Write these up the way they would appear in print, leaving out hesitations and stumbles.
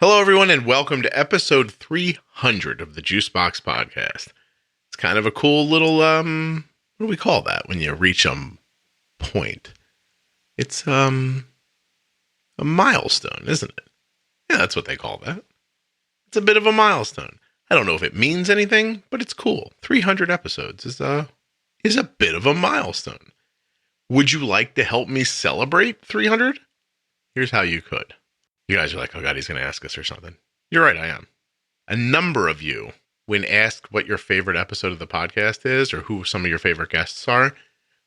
Hello, everyone, and welcome to episode 300 of the Juicebox Podcast. It's kind of a cool little, what do we call that when you reach a point? It's, a milestone, isn't it? Yeah, that's what they call that. It's a bit of a milestone. I don't know if it means anything, but it's cool. 300 episodes is a bit of a milestone. Would you like to help me celebrate 300? Here's how you could. You guys are like, oh God, he's going to ask us or something. You're right, I am. A number of you, when asked what your favorite episode of the podcast is or who some of your favorite guests are,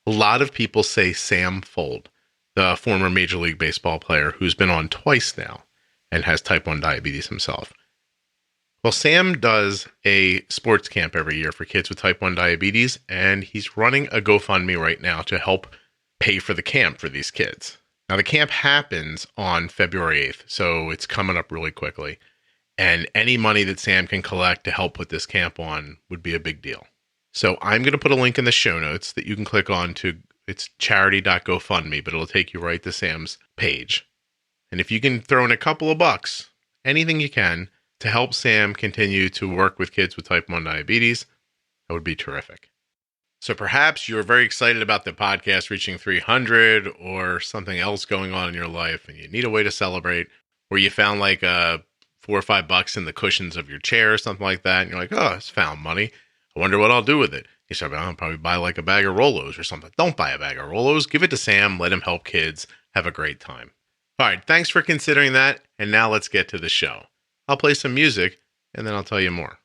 a lot of people say Sam Fuld, the former Major League Baseball player who's been on twice now and has type 1 diabetes himself. Well, Sam does a sports camp every year for kids with type 1 diabetes, and he's running a GoFundMe right now to help pay for the camp for these kids. Now, the camp happens on February 8th, so it's coming up really quickly. And any money that Sam can collect to help put this camp on would be a big deal. So I'm going to put a link in the show notes that you can click on to, it's charity.gofundme, but it'll take you right to Sam's page. And if you can throw in a couple of bucks, anything you can, to help Sam continue to work with kids with type 1 diabetes, that would be terrific. So perhaps you're very excited about the podcast reaching 300 or something else going on in your life and you need a way to celebrate, or you found like $4 or $5 in the cushions of your chair or something like that. And you're like, oh, it's found money. I wonder what I'll do with it. You said, I'll probably buy like a bag of Rolos or something. Don't buy a bag of Rolos. Give it to Sam. Let him help kids. Have a great time. All right. Thanks for considering that. And now let's get to the show. I'll play some music and then I'll tell you more.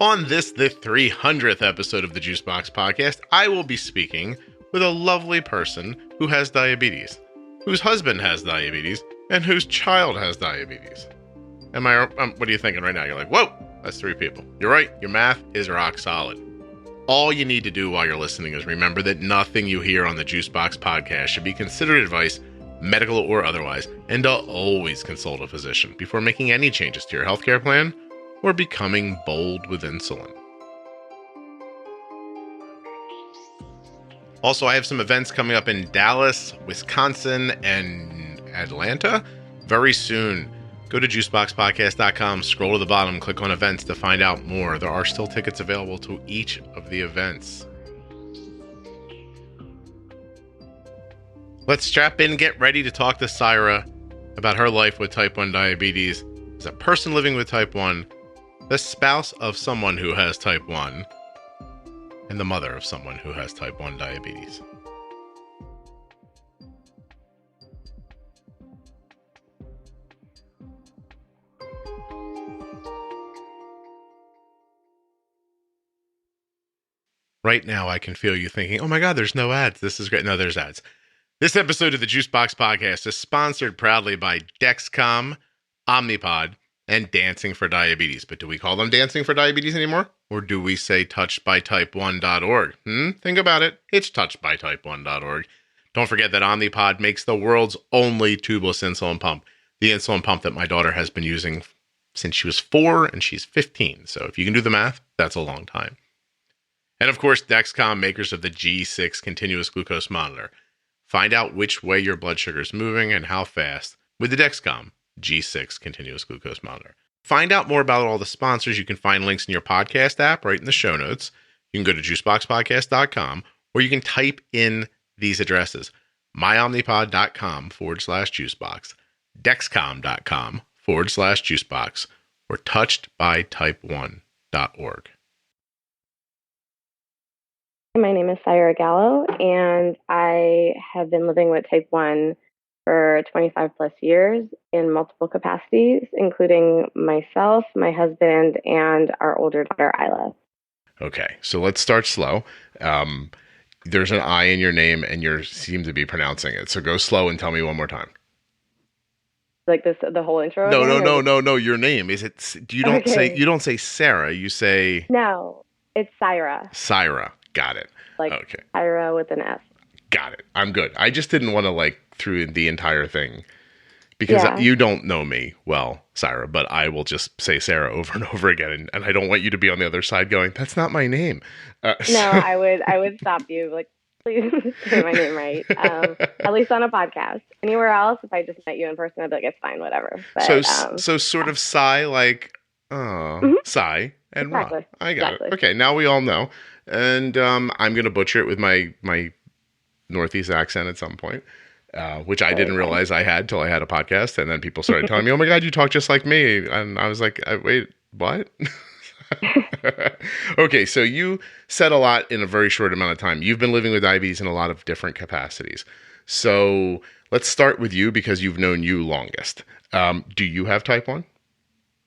On this, the 300th episode of the Juicebox Podcast, I will be speaking with a lovely person who has diabetes, whose husband has diabetes, and whose child has diabetes. What are you thinking right now? You're like, whoa, that's 3 people. You're right. Your math is rock solid. All you need to do while you're listening is remember that nothing you hear on the Juicebox Podcast should be considered advice, medical or otherwise, and to always consult a physician before making any changes to your healthcare plan or becoming bold with insulin. Also, I have some events coming up in Dallas, Wisconsin, and Atlanta very soon. Go to juiceboxpodcast.com, scroll to the bottom, click on events to find out more. There are still tickets available to each of the events. Let's strap in and get ready to talk to Saira about her life with type 1 diabetes as a person living with type 1, the spouse of someone who has type 1, and the mother of someone who has type 1 diabetes. Right now, I can feel you thinking, oh my God, there's no ads. This is great. No, there's ads. This episode of the Juicebox Podcast is sponsored proudly by Dexcom, Omnipod, and Dancing for Diabetes. But do we call them Dancing for Diabetes anymore? Or do we say touchedbytype1.org? Think about it. It's touchedbytype1.org. Don't forget that Omnipod makes the world's only tubeless insulin pump. The insulin pump that my daughter has been using since she was 4 and she's 15. So if you can do the math, that's a long time. And of course, Dexcom, makers of the G6 continuous glucose monitor. Find out which way your blood sugar is moving and how fast with the Dexcom G6 continuous glucose monitor. Find out more about all the sponsors. You can find links in your podcast app right in the show notes. You can go to juiceboxpodcast.com or you can type in these addresses: myomnipod.com/juicebox, dexcom.com/juicebox, or touchedbytype1.org. My name is Saira Gallo, and I have been living with type 1 for 25 plus years in multiple capacities, including myself, my husband, and our older daughter, Isla. Okay, so let's start slow. There's an I in your name, and you seem to be pronouncing it. So go slow and tell me one more time. Like this, the whole intro? No. Your name is it? You don't say Sarah. You say no. It's Saira. Saira. Got it. Okay. Saira with an S. Got it. I'm good. I just didn't want to through the entire thing because you don't know me well, Saira, but I will just say Sarah over and over again. And I don't want you to be on the other side going, that's not my name. No, I would stop you. Please say my name right. At least on a podcast. Anywhere else, if I just met you in person, I'd be like, it's fine, whatever. But, so sort of Sai, like, Sai and Ra. Exactly. I got Exactly. it. Okay, now we all know. And I'm going to butcher it with my Northeast accent at some point, which I didn't realize I had till I had a podcast. And then people started telling me, oh my God, you talk just like me. And I was like, wait, what? Okay, so you said a lot in a very short amount of time. You've been living with diabetes in a lot of different capacities. So let's start with you because you've known you longest. Do you have type 1?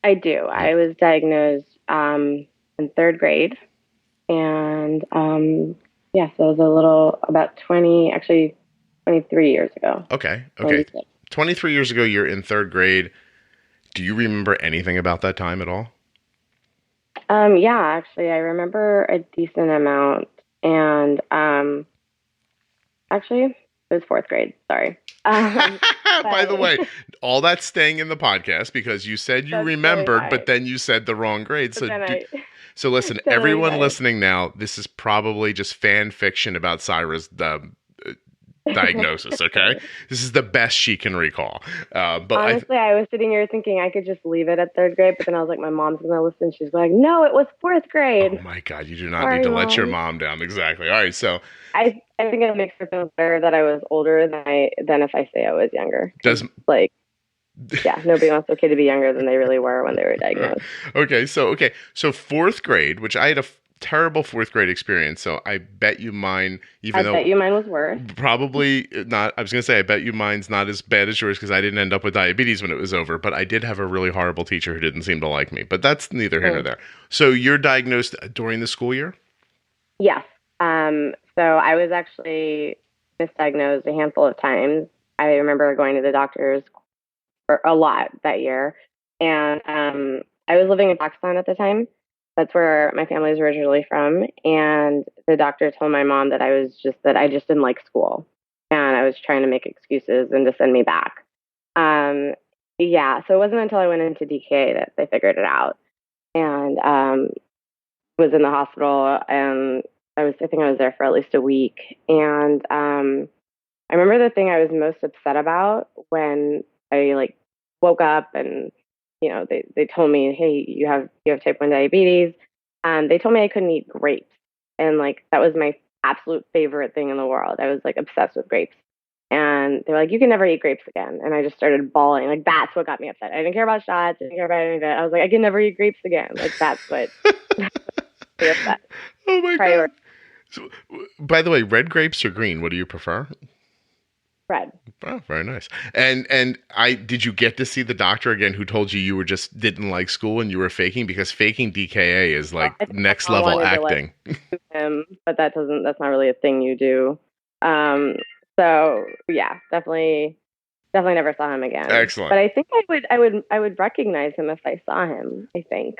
I do. I was diagnosed in 3rd grade. And so it was about 23 years ago. Okay. 26. 23 years ago, you're in 3rd grade. Do you remember anything about that time at all? Yeah, actually, I remember a decent amount. And actually, it was 4th grade. Sorry. By the way, all that's staying in the podcast because you said you remembered, but then you said the wrong grade. So listen, everyone listening now, this is probably just fan fiction about Saira's diagnosis, okay? This is the best she can recall. But honestly, I was sitting here thinking I could just leave it at 3rd grade, but then I was like, my mom's going to listen. She's like, no, it was 4th grade. Oh my God, you do not need to let your mom down. Exactly. All right, so. I think it makes her feel better that I was older than if I say I was younger. Nobody wants their kid to be younger than they really were when they were diagnosed. Okay, so 4th grade, which I had a terrible 4th grade experience, so I bet you mine, I bet you mine was worse. Probably not. I was going to say, I bet you mine's not as bad as yours because I didn't end up with diabetes when it was over, but I did have a really horrible teacher who didn't seem to like me, but that's neither here nor there. So you're diagnosed during the school year? Yes. So I was actually misdiagnosed a handful of times. I remember going to the doctors a lot that year. And I was living in Pakistan at the time. That's where my family is originally from. And the doctor told my mom that I just didn't like school. And I was trying to make excuses and to send me back. So it wasn't until I went into DKA that they figured it out. And was in the hospital, and I think I was there for at least a week. And I remember the thing I was most upset about when I woke up and, they told me, hey, you have type 1 diabetes. They told me I couldn't eat grapes. And that was my absolute favorite thing in the world. I was obsessed with grapes. And they're like, you can never eat grapes again. And I just started bawling. That's what got me upset. I didn't care about shots. I didn't care about any of it. I was like, I can never eat grapes again. That's what upset. Oh my God. So, by the way, red grapes or green? What do you prefer? Red. Oh, very nice. And did you get to see the doctor again who told you just didn't like school and you were faking? Because faking DKA is next level acting. But that's not really a thing you do. So yeah, definitely never saw him again. Excellent. But I think I would recognize him if I saw him, I think.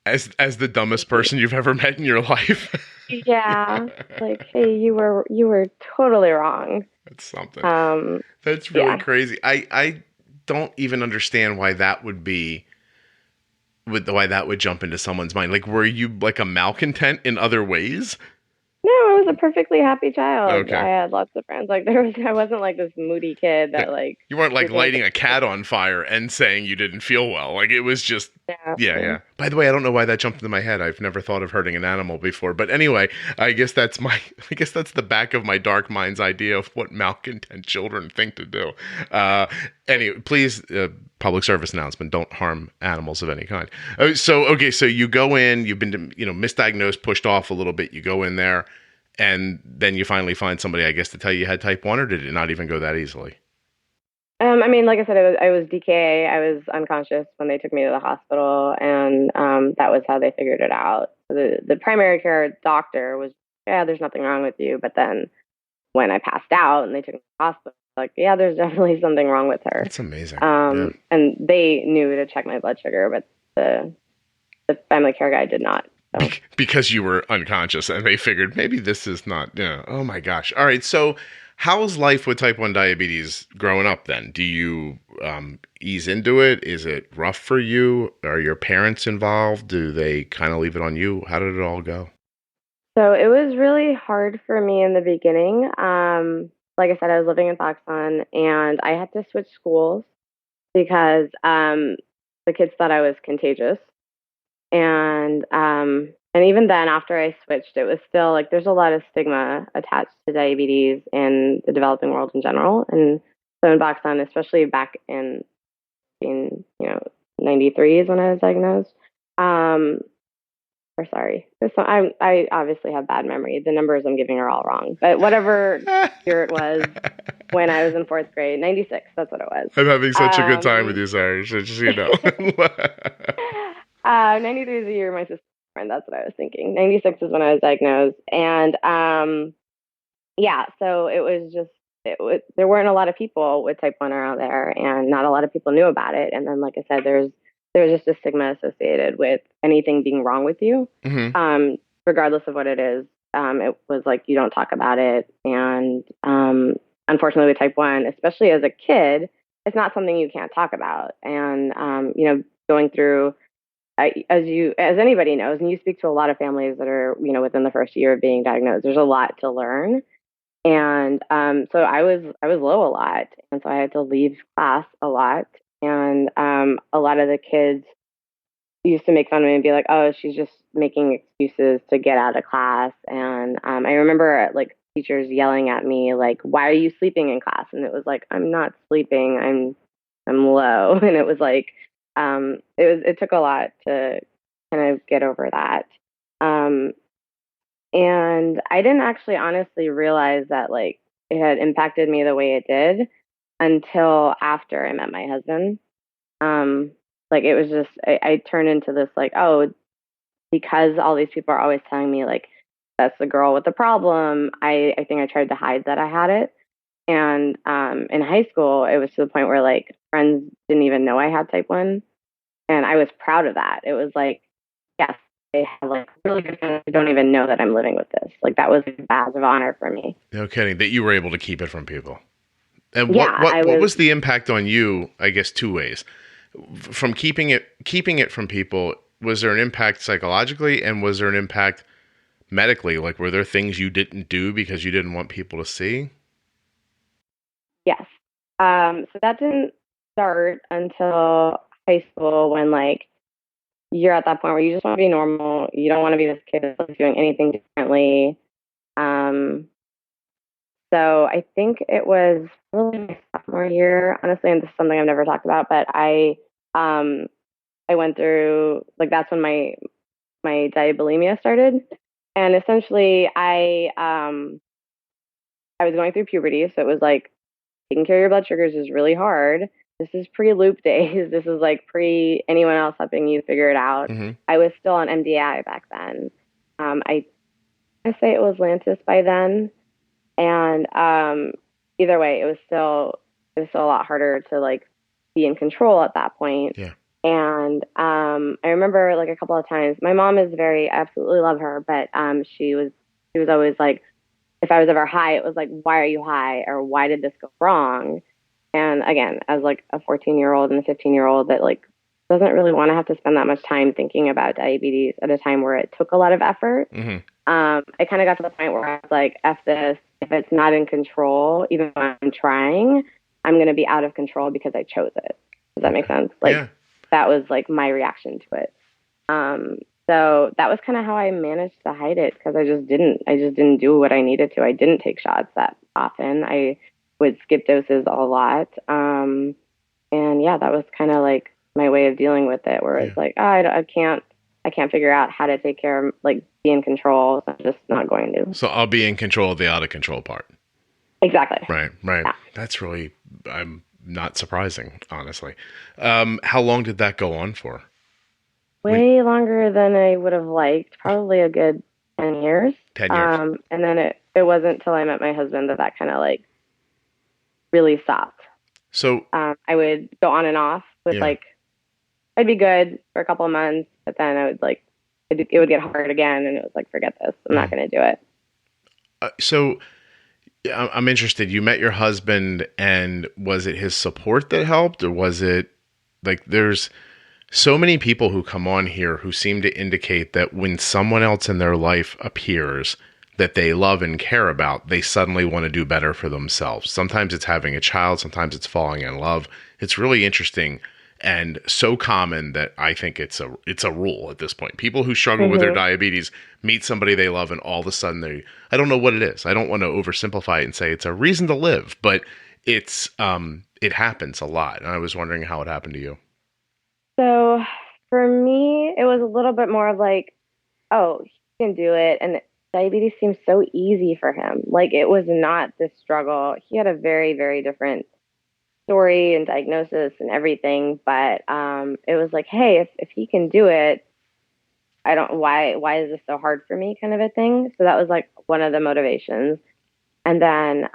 As the dumbest person you've ever met in your life. Yeah. Hey, you were totally wrong. That's something. That's really crazy. I don't even understand why that would be, why that would jump into someone's mind. Were you a malcontent in other ways? No, I was a perfectly happy child. Okay. I had lots of friends. I wasn't this moody kid that you weren't lighting a cat on fire and saying you didn't feel well. It was just yeah. By the way, I don't know why that jumped into my head. I've never thought of hurting an animal before. But anyway, I guess that's the back of my dark mind's idea of what malcontent children think to do. Anyway, please, public service announcement: don't harm animals of any kind. So you go in. You've been misdiagnosed, pushed off a little bit. You go in there. And then you finally find somebody, I guess, to tell you had type 1, or did it not even go that easily? Like I said, I was DKA. I was unconscious when they took me to the hospital, and that was how they figured it out. The primary care doctor was, there's nothing wrong with you. But then when I passed out and they took me to the hospital, there's definitely something wrong with her. That's amazing. And they knew to check my blood sugar, but the family care guy did not. So. Because you were unconscious and they figured maybe this is not, oh my gosh. All right. So how's life with type 1 diabetes growing up then? Do you ease into it? Is it rough for you? Are your parents involved? Do they kind of leave it on you? How did it all go? So it was really hard for me in the beginning. Like I said, I was living in Tucson and I had to switch schools because the kids thought I was contagious. And even then, after I switched, it was still like there's a lot of stigma attached to diabetes in the developing world in general. And so in Tucson, especially back in 93 is when I was diagnosed. Or sorry, I obviously have bad memory. The numbers I'm giving are all wrong. But whatever year it was when I was in fourth grade, 96, that's what it was. I'm having such a good time with you, Saira, just so you know. 93 is the year my sister was born. That's what I was thinking. 96 is when I was diagnosed. And yeah, so it was just, there weren't a lot of people with type 1 around there, and not a lot of people knew about it. And then, like I said, there's just a stigma associated with anything being wrong with you, regardless of what it is. It was like, you don't talk about it. And unfortunately with type 1, especially as a kid, it's not something you can't talk about. And, going through, as anybody knows, and you speak to a lot of families that are, within the first year of being diagnosed, there's a lot to learn. And so I was low a lot. And so I had to leave class a lot. And a lot of the kids used to make fun of me and be like, oh, she's just making excuses to get out of class. And I remember like teachers yelling at me, like, why are you sleeping in class? And it was like, I'm not sleeping. I'm low. And it was like, it took a lot to kind of get over that. And I didn't actually honestly realize that like it had impacted me the way it did until after I met my husband. Like it was just, I turned into this like, oh, because all these people are always telling me like, that's the girl with the problem. I think I tried to hide that I had it. And in high school, it was to the point where like friends didn't even know I had type 1. And I was proud of that. It was like, yes, they have like really good friends who don't even know that I'm living with this. Like that was a badge of honor for me. No kidding. That you were able to keep it from people. And Yeah, what was the impact on you? I guess two ways. From keeping it from people, was there an impact psychologically, and was there an impact medically? Like, were there things you didn't do because you didn't want people to see? Yes. So that didn't start until high school, when like you're at that point where you just want to be normal. You don't want to be this kid that's doing anything differently. So I think it was really my sophomore year, honestly, and this is something I've never talked about, but I went through, like, that's when my diabulimia started. And essentially I was going through puberty. So it was like taking care of your blood sugars is really hard. This is pre-loop days. This is like pre anyone else helping you figure it out. Mm-hmm. I was still on MDI back then. I say it was Lantus by then. And either way, it was still a lot harder to like be in control at that point. Yeah. And I remember like a couple of times, my mom is I absolutely love her, but she was always like, if I was ever high, it was like, why are you high? Or why did this go wrong? And again, as like a 14-year-old and a 15-year-old that like doesn't really want to have to spend that much time thinking about diabetes at a time where it took a lot of effort. Mm-hmm. It kind of got to the point where I was like, F this. If it's not in control, even when I'm trying, I'm going to be out of control because I chose it. Does that make sense? Like, yeah. That was like my reaction to it. So that was kind of how I managed to hide it, because I just didn't do what I needed to. I didn't take shots that often. I would skip doses a lot. And yeah, that was kind of like my way of dealing with it, where it's like, oh, I can't figure out how to take care of, like, be in control. So I'm just not going to. So I'll be in control of the out of control part. Exactly. Right. Yeah. That's really, not surprising, honestly. How long did that go on for? Way longer than I would have liked. Probably a good 10 years. 10 years. And then it wasn't until I met my husband that kind of like really stopped. So I would go on and off with like, I'd be good for a couple of months, but then I would like, it would get hard again, and it was like, forget this. I'm not going to do it. So I'm interested. You met your husband, and was it his support that helped, or was it like there's So many people who come on here who seem to indicate that when someone else in their life appears that they love and care about, they suddenly want to do better for themselves. Sometimes it's having a child, sometimes it's falling in love. It's really interesting and so common that I think it's a rule at this point. People who struggle with their diabetes meet somebody they love, and all of a sudden I don't know what it is. I don't want to oversimplify it and say it's a reason to live, but it happens a lot. And I was wondering how it happened to you. So for me, it was a little bit more of like, oh, he can do it. And diabetes seems so easy for him. Like, it was not this struggle. He had a very, very different story and diagnosis and everything. But it was like, hey, if he can do it, why is this so hard for me, kind of a thing. So that was like one of the motivations. And then,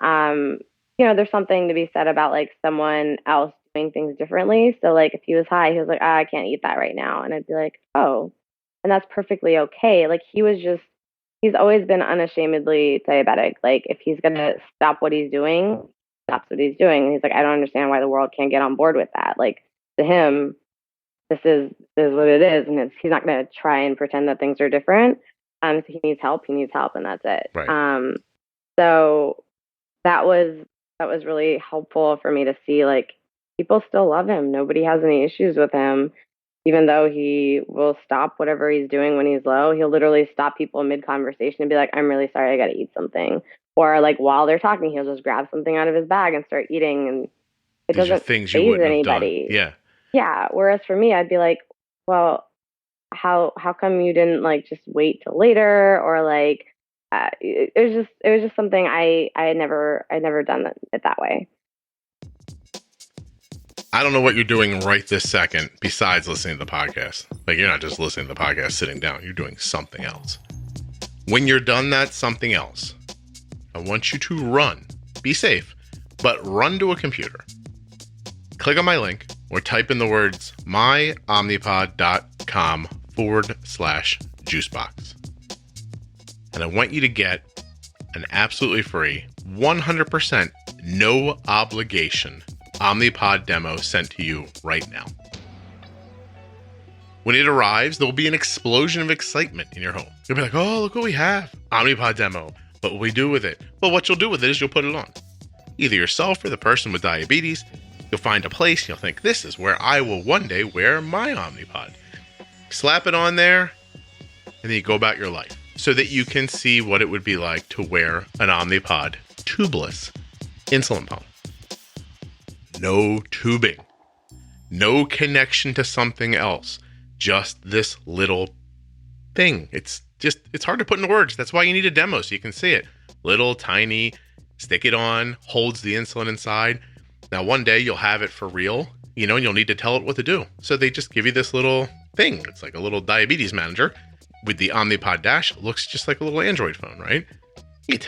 there's something to be said about like someone else doing things differently. So like if he was high, he was like, I can't eat that right now. And I'd be like, oh, and that's perfectly okay. Like he's always been unashamedly diabetic. Like if he's going to stop what he's doing, stops what he's doing. And he's like, I don't understand why the world can't get on board with that. Like to him, this is what it is. And he's not going to try and pretend that things are different. So he needs help, and that's it. Right. So that was really helpful for me to see, like, people still love him. Nobody has any issues with him, even though he will stop whatever he's doing when he's low. He'll literally stop people mid-conversation and be like, I'm really sorry, I got to eat something. Or like while they're talking, he'll just grab something out of his bag and start eating. And it doesn't faze anybody. Yeah. Yeah. Whereas for me, I'd be like, well, how come you didn't like just wait till later? Or like, it was just something I had never done it that way. I don't know what you're doing right this second besides listening to the podcast. Like, you're not just listening to the podcast sitting down. You're doing something else. When you're done that something else, I want you to run. Be safe, but run to a computer. Click on my link or type in the words myomnipod.com/juicebox. And I want you to get an absolutely free, 100% no obligation Omnipod Demo sent to you right now. When it arrives, there will be an explosion of excitement in your home. You'll be like, oh, look what we have. Omnipod Demo. What will we do with it? Well, what you'll do with it is you'll put it on. Either yourself or the person with diabetes. You'll find a place. You'll think, this is where I will one day wear my Omnipod. Slap it on there, and then you go about your life so that you can see what it would be like to wear an Omnipod tubeless insulin pump. No tubing. No connection to something else. Just this little thing. It's hard to put into words. That's why you need a demo so you can see it. Little, tiny, stick it on, holds the insulin inside. Now, one day you'll have it for real, and you'll need to tell it what to do. So they just give you this little thing. It's like a little diabetes manager with the Omnipod Dash. It looks just like a little Android phone, right? You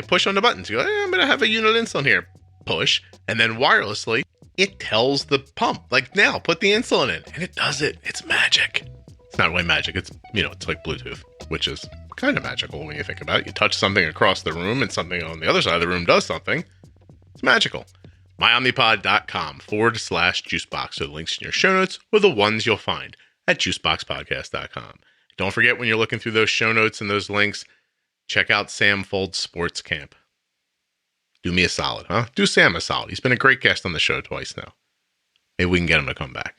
push on the buttons. You go, hey, I'm going to have a unit of insulin here. Push. And then wirelessly, it tells the pump, like, now put the insulin in. And it does it. It's magic. It's not really magic. It's, it's like Bluetooth, which is kind of magical when you think about it. You touch something across the room and something on the other side of the room does something. It's magical. myomnipod.com/juicebox are the links in your show notes or the ones you'll find at juiceboxpodcast.com. Don't forget, when you're looking through those show notes and those links, check out Sam Fuld's Sports Camp. Do me a solid, huh? Do Sam a solid. He's been a great guest on the show twice now. Maybe we can get him to come back.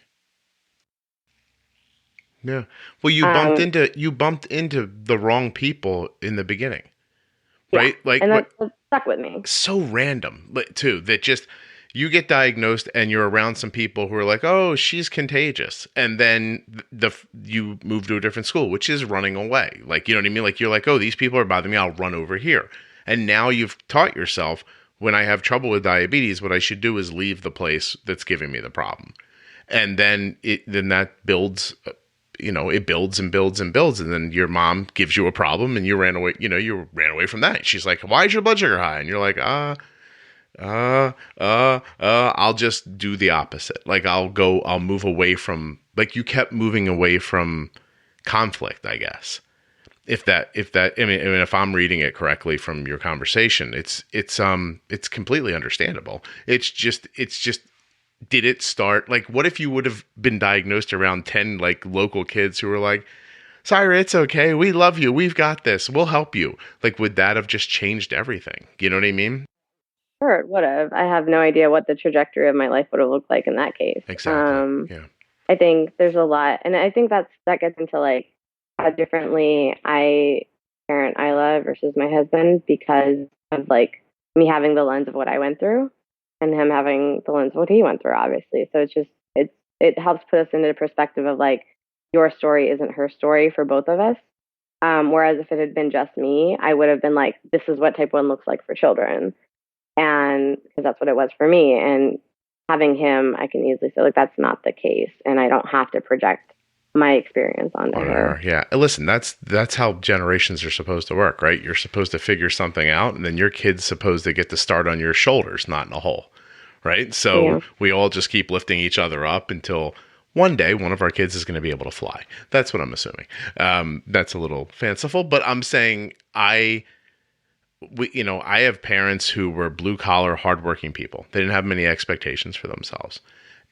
Yeah. Well, you bumped into the wrong people in the beginning, right? Yeah, and that stuck with me. So random, too. That just, you get diagnosed and you're around some people who are like, oh, she's contagious, and then you move to a different school, which is running away. Like, you know what I mean? Like, you're like, oh, these people are bothering me. I'll run over here. And now you've taught yourself, when I have trouble with diabetes, what I should do is leave the place that's giving me the problem. And then that builds, it builds and builds and builds. And then your mom gives you a problem and you ran away, you ran away from that. She's like, why is your blood sugar high? And you're like, I'll just do the opposite. Like, I'll move away from, like, you kept moving away from conflict, I guess. If I'm reading it correctly from your conversation, it's completely understandable. It's just did it start, like, what if you would have been diagnosed around 10, like, local kids who were like, Saira, it's okay. We love you. We've got this. We'll help you. Like, would that have just changed everything? You know what I mean? Sure, it would have. I have no idea what the trajectory of my life would have looked like in that case. Exactly. Yeah. I think there's a lot, and I think that gets into like how differently I parent Isla versus my husband because of like me having the lens of what I went through and him having the lens of what he went through, obviously. So it helps put us into the perspective of like your story isn't her story for both of us. Whereas if it had been just me, I would have been like, this is what type 1 looks like for children. And because that's what it was for me. And having him, I can easily say, like, that's not the case. And I don't have to project my experience onto her. Yeah. Listen, that's how generations are supposed to work, right? You're supposed to figure something out, and then your kid's supposed to get to start on your shoulders, not in a hole, right? So we all just keep lifting each other up until one day one of our kids is going to be able to fly. That's what I'm assuming. That's a little fanciful, but I'm saying I have parents who were blue collar, hardworking people. They didn't have many expectations for themselves.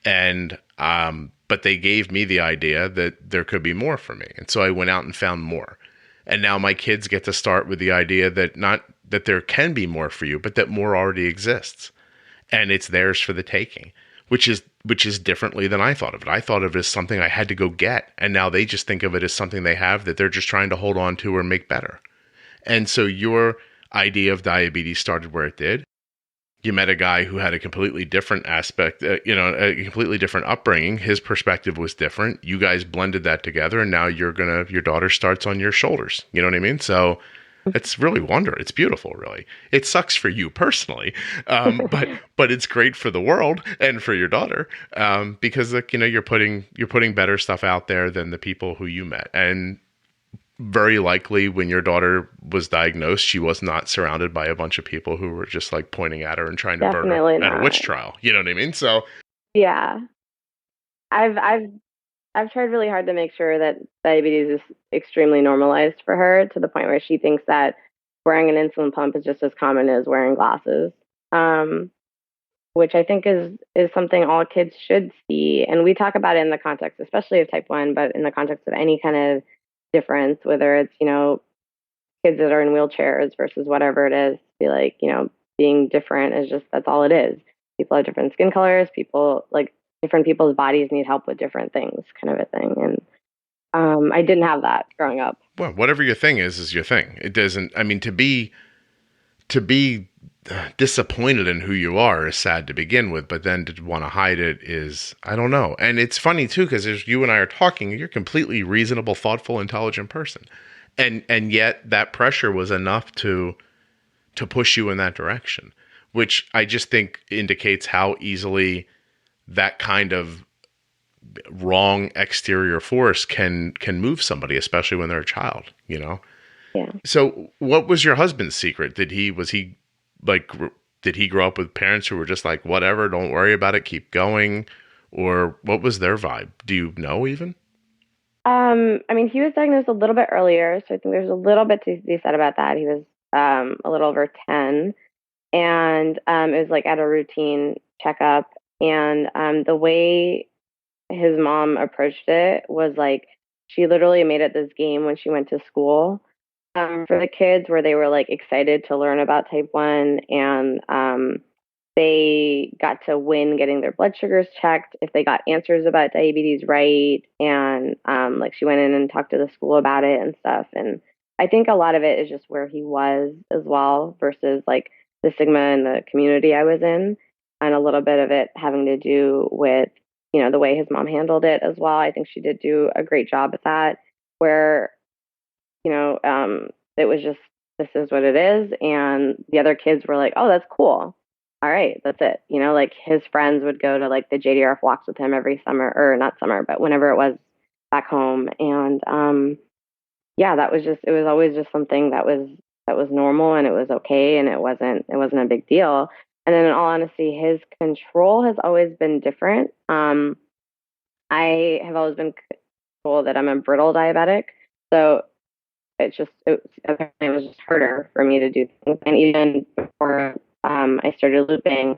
And, but they gave me the idea that there could be more for me. And so I went out and found more. And now my kids get to start with the idea that not that there can be more for you, but that more already exists. And it's theirs for the taking, which is differently than I thought of it. I thought of it as something I had to go get. And now they just think of it as something they have that they're just trying to hold on to or make better. And so your idea of diabetes started where it did. You met a guy who had a completely different aspect, a completely different upbringing. His perspective was different. You guys blended that together, and now your daughter starts on your shoulders. You know what I mean? So it's really it's beautiful, really. It sucks for you personally, but it's great for the world and for your daughter, because you're putting better stuff out there than the people who you met. And very likely when your daughter was diagnosed, she was not surrounded by a bunch of people who were just like pointing at her and trying to burn her at a witch trial. You know what I mean? So yeah, I've tried really hard to make sure that diabetes is extremely normalized for her to the point where she thinks that wearing an insulin pump is just as common as wearing glasses, which I think is something all kids should see. And we talk about it in the context, especially of type 1, but in the context of any kind of difference, whether it's, kids that are in wheelchairs versus whatever it is, be like, being different is just, that's all it is. People have different skin colors, different people's bodies need help with different things, kind of a thing. And I didn't have that growing up. Well, whatever your thing is your thing. It doesn't, I mean, to be disappointed in who you are is sad to begin with, but then to want to hide it is, I don't know. And it's funny too, because as you and I are talking, you're a completely reasonable, thoughtful, intelligent person. And yet that pressure was enough to push you in that direction, which I just think indicates how easily that kind of wrong exterior force can move somebody, especially when they're a child, Yeah. So what was your husband's secret? Did he grow up with parents who were just like, whatever, don't worry about it, keep going? Or what was their vibe? Do you know even? He was diagnosed a little bit earlier, so I think there's a little bit to be said about that. He was a little over 10, and it was like at a routine checkup. And the way his mom approached it was like, she literally made it this game when she went to school for the kids, where they were like excited to learn about type 1, and they got to win getting their blood sugars checked if they got answers about diabetes right. And she went in and talked to the school about it and stuff. And I think a lot of it is just where he was as well versus like the stigma in the community I was in, and a little bit of it having to do with, the way his mom handled it as well. I think she did do a great job at that, where, it was just, this is what it is. And the other kids were like, oh, that's cool. All right, that's it. Like his friends would go to like the JDRF walks with him every summer, or not summer, but whenever it was back home. And it was always just something that was normal, and it was okay, and it wasn't a big deal. And then in all honesty, his control has always been different. I have always been told that I'm a brittle diabetic. So it was just harder for me to do things. And even before I started looping,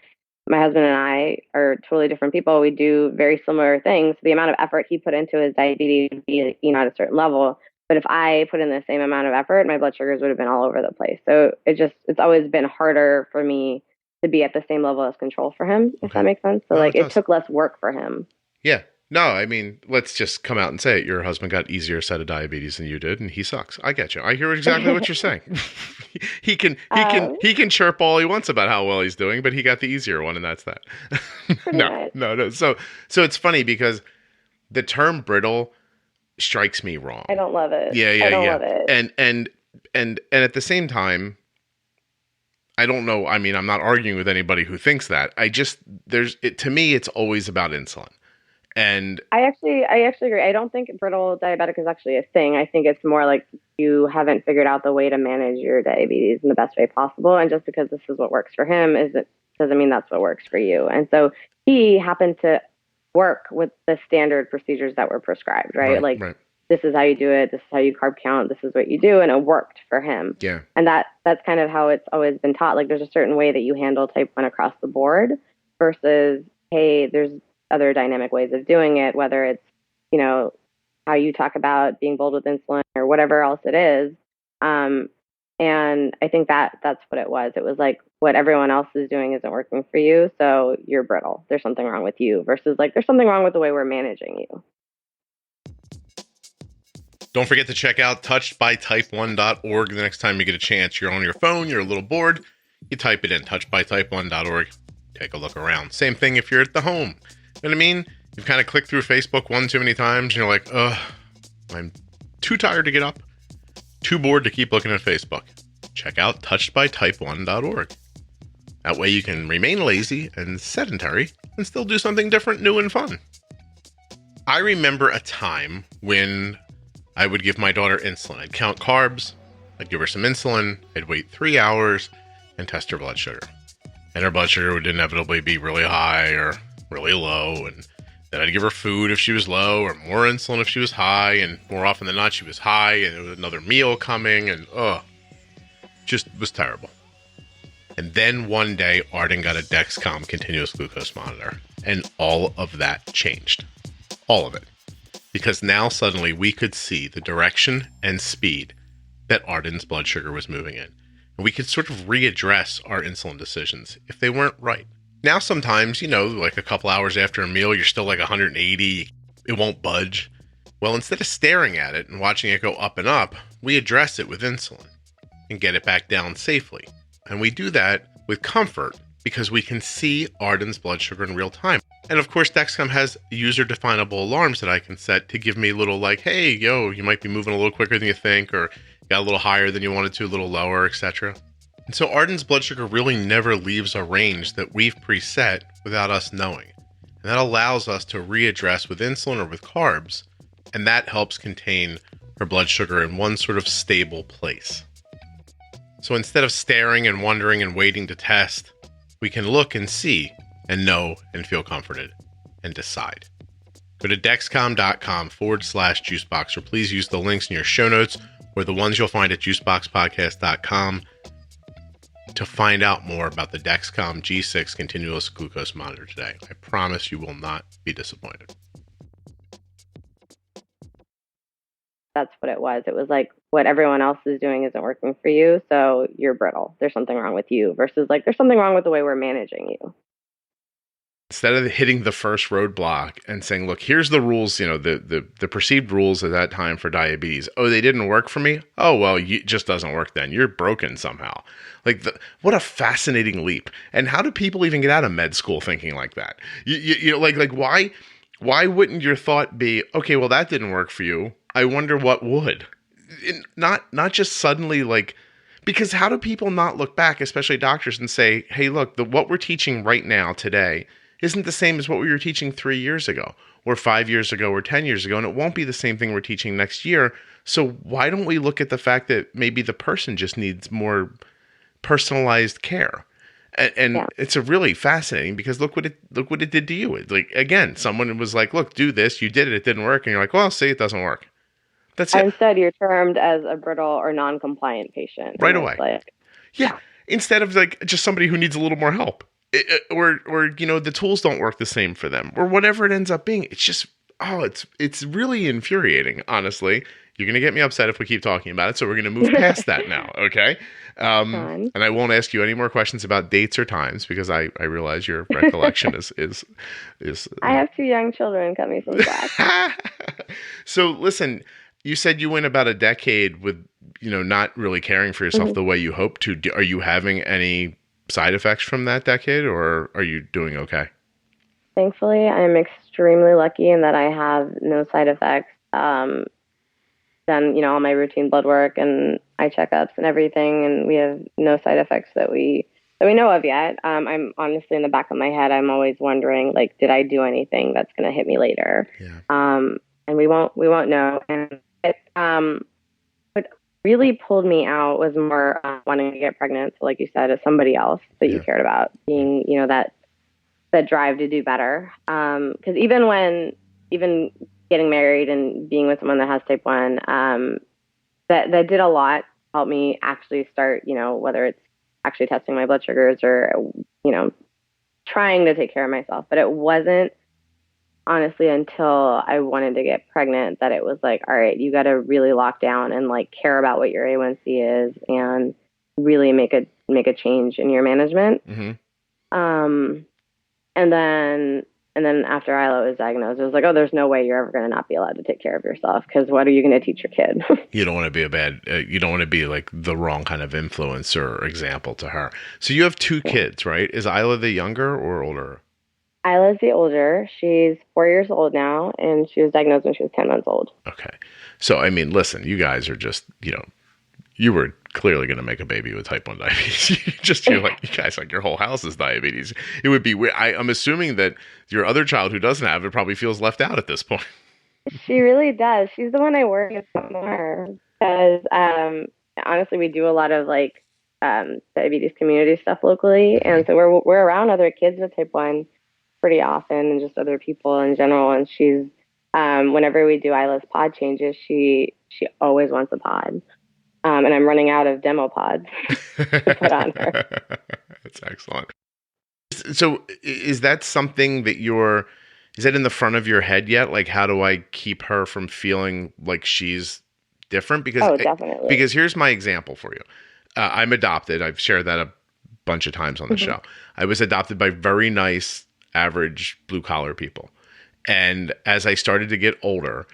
my husband and I are totally different people. We do very similar things. The amount of effort he put into his diabetes would be, at a certain level. But if I put in the same amount of effort, my blood sugars would have been all over the place. So it's always been harder for me to be at the same level as control for him, if that makes sense. So it took less work for him. Yeah. No, I mean, let's just come out and say it. Your husband got easier set of diabetes than you did, and he sucks. I get you. I hear exactly what you're saying. he can chirp all he wants about how well he's doing, but he got the easier one, and that's that. No. So it's funny because the term brittle strikes me wrong. I don't love it. Yeah. I don't love it. And at the same time, I don't know. I mean, I'm not arguing with anybody who thinks that. To me, it's always about insulin. And I actually agree. I don't think brittle diabetic is actually a thing. I think it's more like you haven't figured out the way to manage your diabetes in the best way possible. And just because this is what works for him doesn't mean that's what works for you. And so he happened to work with the standard procedures that were prescribed, right? This is how you do it. This is how you carb count. This is what you do. And it worked for him. Yeah. And that's kind of how it's always been taught. Like there's a certain way that you handle type 1 across the board versus, hey, there's other dynamic ways of doing it, whether it's, how you talk about being bold with insulin or whatever else it is. And I think that's what it was. It was like what everyone else is doing isn't working for you. So you're brittle. There's something wrong with you versus like, there's something wrong with the way we're managing you. Don't forget to check out touchedbytype1.org the next time you get a chance. You're on your phone, you're a little bored, you type it in, touchedbytype1.org. Take a look around. Same thing if you're at the home. You know what I mean? You've kind of clicked through Facebook one too many times, and you're like, I'm too tired to get up, too bored to keep looking at Facebook. Check out touchedbytype1.org. That way you can remain lazy and sedentary and still do something different, new, and fun. I remember a time when I would give my daughter insulin. I'd count carbs, I'd give her some insulin, I'd wait 3 hours and test her blood sugar. And her blood sugar would inevitably be really high or really low, and then I'd give her food if she was low or more insulin if she was high, and more often than not she was high and there was another meal coming, and just was terrible. And then one day Arden got a Dexcom continuous glucose monitor, and all of that changed. All of it. Because now suddenly we could see the direction and speed that Arden's blood sugar was moving in. And we could sort of readdress our insulin decisions if they weren't right. Now sometimes, like a couple hours after a meal, you're still like 180, it won't budge. Well, instead of staring at it and watching it go up and up, we address it with insulin and get it back down safely. And we do that with comfort because we can see Arden's blood sugar in real time. And of course, Dexcom has user-definable alarms that I can set to give me little like, hey, you might be moving a little quicker than you think, or got a little higher than you wanted to, a little lower, etc. And so Arden's blood sugar really never leaves a range that we've preset without us knowing. And that allows us to readdress with insulin or with carbs, and that helps contain her blood sugar in one sort of stable place. So instead of staring and wondering and waiting to test, we can look and see and know and feel comforted and decide. Go to dexcom.com/juicebox, or please use the links in your show notes or the ones you'll find at juiceboxpodcast.com to find out more about the Dexcom G6 continuous glucose monitor today. I promise you will not be disappointed. That's what it was. It was like what everyone else is doing isn't working for you, so you're brittle. There's something wrong with you versus like there's something wrong with the way we're managing you. Instead of hitting the first roadblock and saying, look, here's the rules, the perceived rules at that time for diabetes. Oh, they didn't work for me? Oh, well, it just doesn't work then. You're broken somehow. What a fascinating leap. And how do people even get out of med school thinking like that? Why wouldn't your thought be, okay, well, that didn't work for you. I wonder what would. Not just suddenly because how do people not look back, especially doctors, and say, hey, look, what we're teaching right now today isn't the same as what we were teaching 3 years ago or 5 years ago or 10 years ago, and it won't be the same thing we're teaching next year. So why don't we look at the fact that maybe the person just needs more personalized care? And It's a really fascinating because look what it did to you. Again, someone was like, look, do this. You did it. It didn't work. And you're like, well, see, it doesn't work. That's it. Instead, you're termed as a brittle or non-compliant patient. Right away. Instead of just somebody who needs a little more help. or the tools don't work the same for them, or whatever it ends up being. It's just, it's really infuriating, honestly. You're going to get me upset if we keep talking about it, so we're going to move past that now, okay? And I won't ask you any more questions about dates or times, because I realize your recollection is I have 2 young children, cut me some slack. So listen, you said you went about a decade with, not really caring for yourself the way you hoped to. Are you having any side effects from that decade, or are you doing okay? Thankfully, I'm extremely lucky in that I have no side effects. Done, all my routine blood work and eye checkups and everything, and we have no side effects that we know of yet. I'm honestly, in the back of my head, I'm always wondering, like, did I do anything that's going to hit me later? Yeah. And we won't know. And what really pulled me out was more wanting to get pregnant. So, like you said, as somebody else that you cared about, being, that drive to do better. Because even getting married and being with someone that has type 1, that did a lot to help me actually start, whether it's actually testing my blood sugars or, trying to take care of myself. But it wasn't honestly until I wanted to get pregnant that it was like, all right, you got to really lock down and like care about what your A1C is and really make a change in your management. And then after Isla was diagnosed, it was like, oh, there's no way you're ever going to not be allowed to take care of yourself, because what are you going to teach your kid? You don't want to be you don't want to be like the wrong kind of influence or example to her. So you have 2 kids, right? Is Isla the younger or older? Isla's the older. She's 4 years old now, and she was diagnosed when she was 10 months old. Okay. So, I mean, listen, you guys are just, you were clearly going to make a baby with type 1 diabetes. You guys, like, your whole house is diabetes. It would be weird. I'm assuming that your other child who doesn't have it probably feels left out at this point. She really does. She's the one I worry about more, because honestly, we do a lot of like diabetes community stuff locally, and so we're around other kids with type 1 pretty often, and just other people in general. And she's whenever we do Isla's pod changes, she always wants a pod. And I'm running out of demo pods to put on her. That's excellent. So is that something that is that in the front of your head yet? Like, how do I keep her from feeling like she's different? Because, definitely. Because here's my example for you. I'm adopted. I've shared that a bunch of times on the show. I was adopted by very nice, average blue-collar people. And as I started to get older,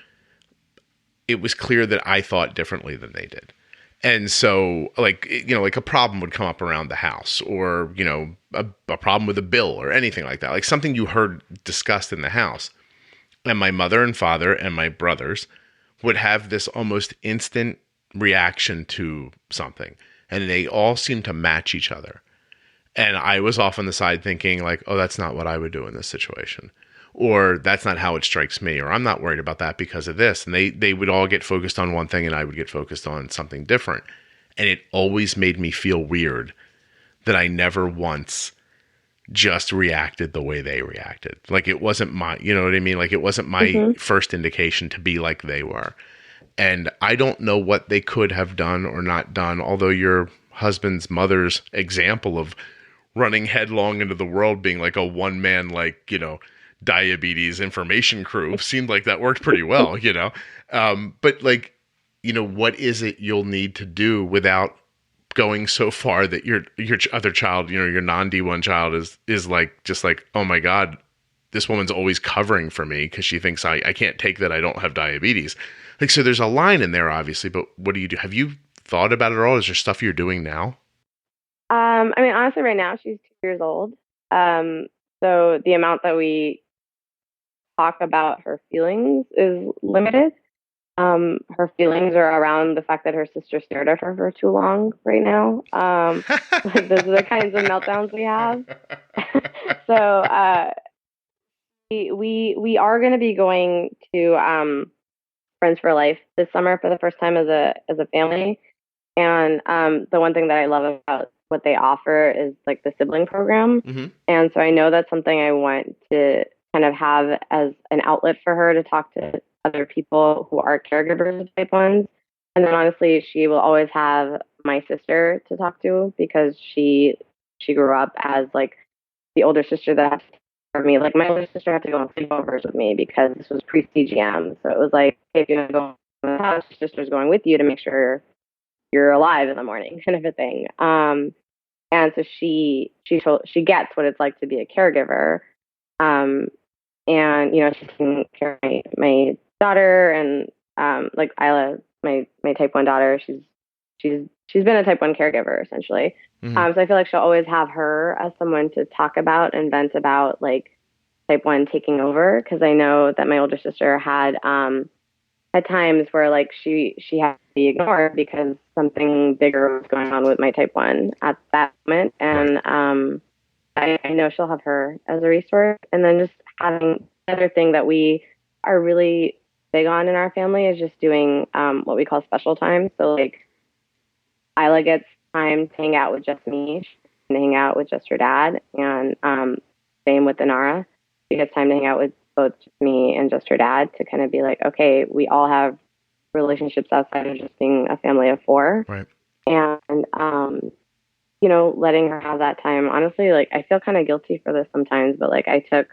it was clear that I thought differently than they did. And so, like a problem would come up around the house, or, a problem with a bill or anything like that, like something you heard discussed in the house. And my mother and father and my brothers would have this almost instant reaction to something, and they all seemed to match each other. And I was off on the side thinking like, oh, that's not what I would do in this situation. Or that's not how it strikes me, or I'm not worried about that because of this. And they would all get focused on one thing, and I would get focused on something different. And it always made me feel weird that I never once just reacted the way they reacted. Like, it wasn't my, you know what I mean? Like, it wasn't my first indication to be like they were. And I don't know what they could have done or not done, although your husband's mother's example of running headlong into the world being like a one-man, like, diabetes information crew seemed like that worked pretty well, but like, what is it you'll need to do without going so far that your other child, your non-D1 child is like, just like, oh my God, this woman's always covering for me because she thinks I can't take that I don't have diabetes. Like, so there's a line in there, obviously, but what do you do? Have you thought about it at all? Is there stuff you're doing now? I mean, honestly, right now she's 2 years old. So the amount that we talk about her feelings is limited. Her feelings are around the fact that her sister stared at her for too long right now. Like, those are the kinds of meltdowns we have. So we are going to be going to Friends for Life this summer for the first time as a family. And the one thing that I love about what they offer is like the sibling program. And so I know that's something I want to kind of have as an outlet for her to talk to other people who are caregivers of type 1s. And then honestly, she will always have my sister to talk to, because she grew up as like the older sister that had to take care of me. Like, my older sister had to go on sleepovers with me because this was pre-CGM. So it was like, hey, if you're going to go to the house, your sister's going with you to make sure you're alive in the morning, kind of a thing. And so she gets what it's like to be a caregiver. And, you know, she's taking care of my daughter and, like Isla, my type 1 daughter, she's been a type 1 caregiver essentially. Mm-hmm. So I feel like she'll always have her as someone to talk about and vent about, like, type 1 taking over. Cause I know that my older sister had times where, like, she had to be ignored because something bigger was going on with my type 1 at that moment. And, I know she'll have her as a resource. And then just having the other thing that we are really big on in our family is just doing what we call special time. So, like, Isla gets time to hang out with just me, and hang out with just her dad, and same with Inara. She gets time to hang out with both me and just her dad to kind of be like, okay, we all have relationships outside of just being a family of 4. Right. And you know, letting her have that time. Honestly, like, I feel kind of guilty for this sometimes, but, like, I took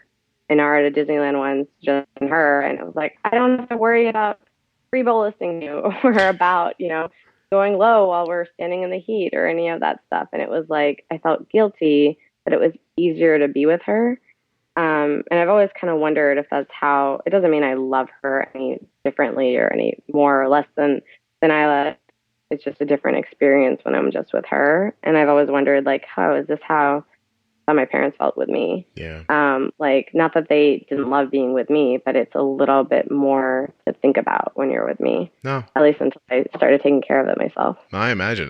Inara to Disneyland once, just her, and it was like, I don't have to worry about free bolusing you or about, you know, going low while we're standing in the heat or any of that stuff. And it was like, I felt guilty, but it was easier to be with her. And I've always kind of wondered if that's how, it doesn't mean I love her any differently or any more or less than Isla. It's just a different experience when I'm just with her. And I've always wondered, like, is this how my parents felt with me? Yeah. Like, not that they didn't love being with me, but it's a little bit more to think about when you're with me. No. At least until I started taking care of it myself. I imagine.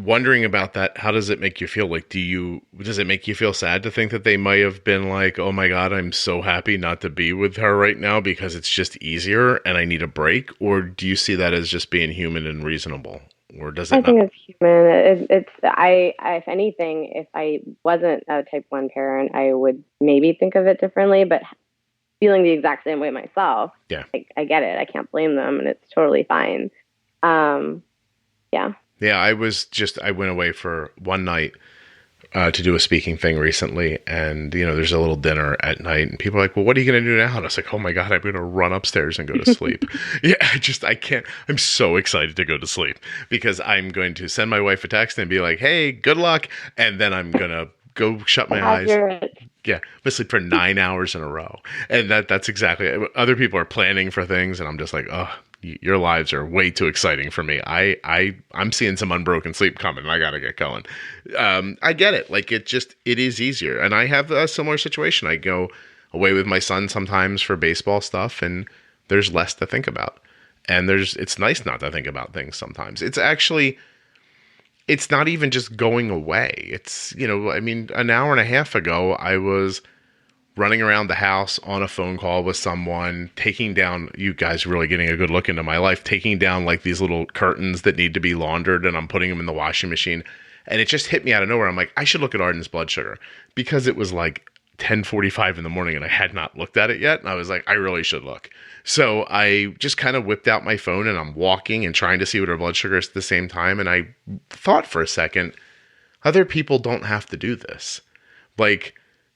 Wondering about that, how does it make you feel? Like, does it make you feel sad to think that they might have been like, oh my God, I'm so happy not to be with her right now because it's just easier and I need a break? Or do you see that as just being human and reasonable? Or does it I think it's human. If anything, if I wasn't a type 1 parent, I would maybe think of it differently, but feeling the exact same way myself. Yeah. I get it. I can't blame them, and it's totally fine. Yeah. Yeah, I went away for one night to do a speaking thing recently, and, you know, there's a little dinner at night, and people are like, well, what are you going to do now? And I was like, oh my God, I'm going to run upstairs and go to sleep. Yeah, I can't. I'm so excited to go to sleep because I'm going to send my wife a text and be like, hey, good luck, and then I'm going to go shut my eyes. Yeah, I'm sleep for 9 hours in a row. And that's exactly it. Other people are planning for things, and I'm just like, oh, your lives are way too exciting for me. I'm seeing some unbroken sleep coming, and I got to get going. I get it. Like, it is easier. And I have a similar situation. I go away with my son sometimes for baseball stuff, and there's less to think about. And it's nice not to think about things sometimes. It's not even just going away. It's, you know, I mean, an hour and a half ago, I was running around the house on a phone call with someone, taking down, you guys really getting a good look into my life, taking down like these little curtains that need to be laundered, and I'm putting them in the washing machine. And it just hit me out of nowhere. I'm like, I should look at Arden's blood sugar, because it was like 10:45 in the morning and I had not looked at it yet. And I was like, I really should look. So I just kind of whipped out my phone and I'm walking and trying to see what her blood sugar is at the same time. And I thought for a second, other people don't have to do this. Like,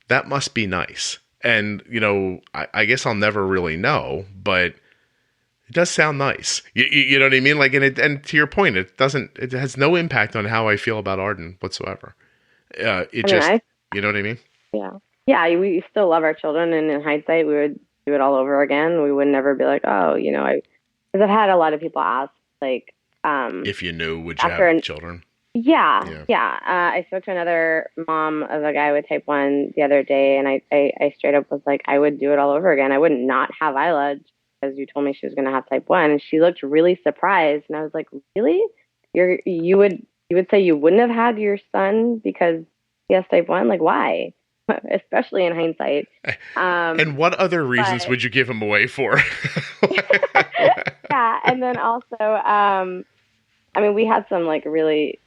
that must be nice. And, you know, I guess I'll never really know, but it does sound nice. You know what I mean? Like, and to your point, it has no impact on how I feel about Arden whatsoever. You know what I mean? Yeah. Yeah. We still love our children. And in hindsight, we would do it all over again. We would never be like, oh, you know, because I've had a lot of people ask, like, if you knew, would you have children? Yeah. I spoke to another mom of a guy with type 1 the other day, and I straight up was like, I would do it all over again. I would not have Isla because you told me she was going to have type 1, and she looked really surprised. And I was like, really? You would say you wouldn't have had your son because he has type 1? Like, why? Especially in hindsight. And what other reasons would you give him away for? Yeah, and then also, I mean, we had some like really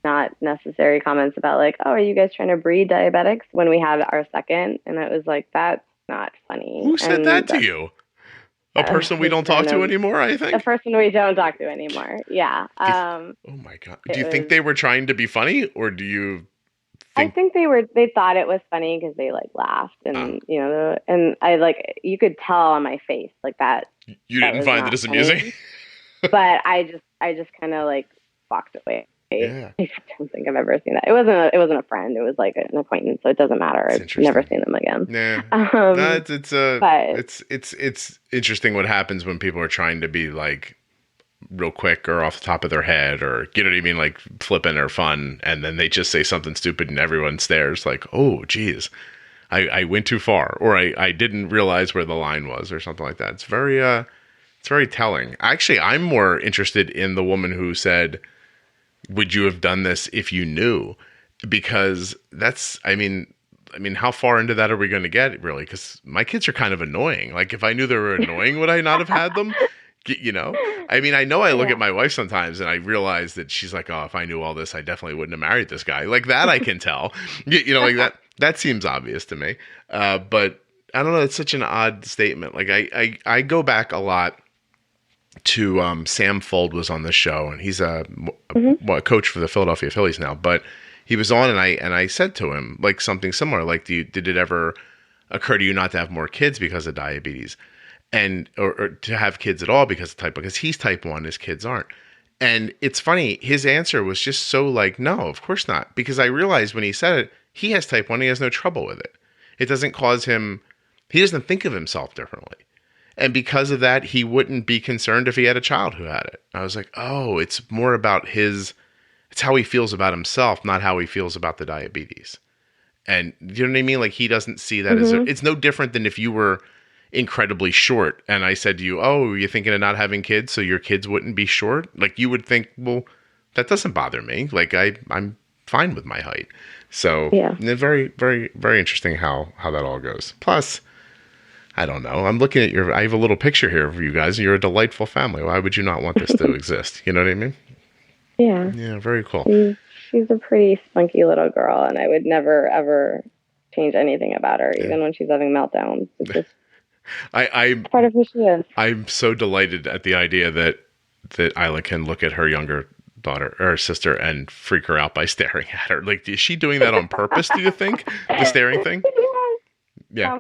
not necessary comments about like, oh, are you guys trying to breed diabetics when we had our second? And it was like, that's not funny. Who said that to you? A person we don't talk to anymore, I think? A person we don't talk to anymore, yeah. Oh my God. Do you think they were trying to be funny, or do you I think they thought it was funny because they like laughed and, and I like, you could tell on my face like that. You didn't find it as amusing? But I just kind of like walked away. Yeah. I don't think I've ever seen that. It wasn't a friend. It was like an acquaintance. So it doesn't matter. I've never seen them again. Yeah. It's interesting what happens when people are trying to be like real quick or off the top of their head or, you know what I mean? Like flippant or fun. And then they just say something stupid and everyone stares like, oh, geez, I went too far. Or I didn't realize where the line was or something like that. It's very telling. Actually, I'm more interested in the woman who said, would you have done this if you knew? Because that's, I mean, how far into that are we going to get, really? Because my kids are kind of annoying. Like, if I knew they were annoying, would I not have had them? You know? I mean, I know I look at my wife sometimes and I realize that she's like, oh, if I knew all this, I definitely wouldn't have married this guy. Like that I can tell. You know, like that seems obvious to me. But I don't know. It's such an odd statement. Like, I go back a lot to Sam Fuld was on the show, and he's a coach for the Philadelphia Phillies now. But he was on, and I said to him like something similar, like, did it ever occur to you not to have more kids because of diabetes, and or to have kids at all because he's type 1, his kids aren't. And it's funny, his answer was just so like, no, of course not, because I realized when he said it, he has type 1, he has no trouble with it. It doesn't cause him. He doesn't think of himself differently. And because of that, he wouldn't be concerned if he had a child who had it. I was like, oh, it's more about it's how he feels about himself, not how he feels about the diabetes. And you know what I mean? Like, he doesn't see that as it's no different than if you were incredibly short and I said to you, oh, you're thinking of not having kids so your kids wouldn't be short? Like, you would think, well, that doesn't bother me. Like, I'm fine with my height. So yeah, very, very, very interesting how that all goes. Plus, I don't know. I'm looking at I have a little picture here of you guys. You're a delightful family. Why would you not want this to exist? You know what I mean? Yeah. Yeah, very cool. She's a pretty spunky little girl, and I would never, ever change anything about her, even when she's having meltdowns. It's just I'm part of who she is. I'm so delighted at the idea that Isla can look at her younger daughter or sister and freak her out by staring at her. Like, is she doing that on purpose, do you think? The staring thing? Yeah.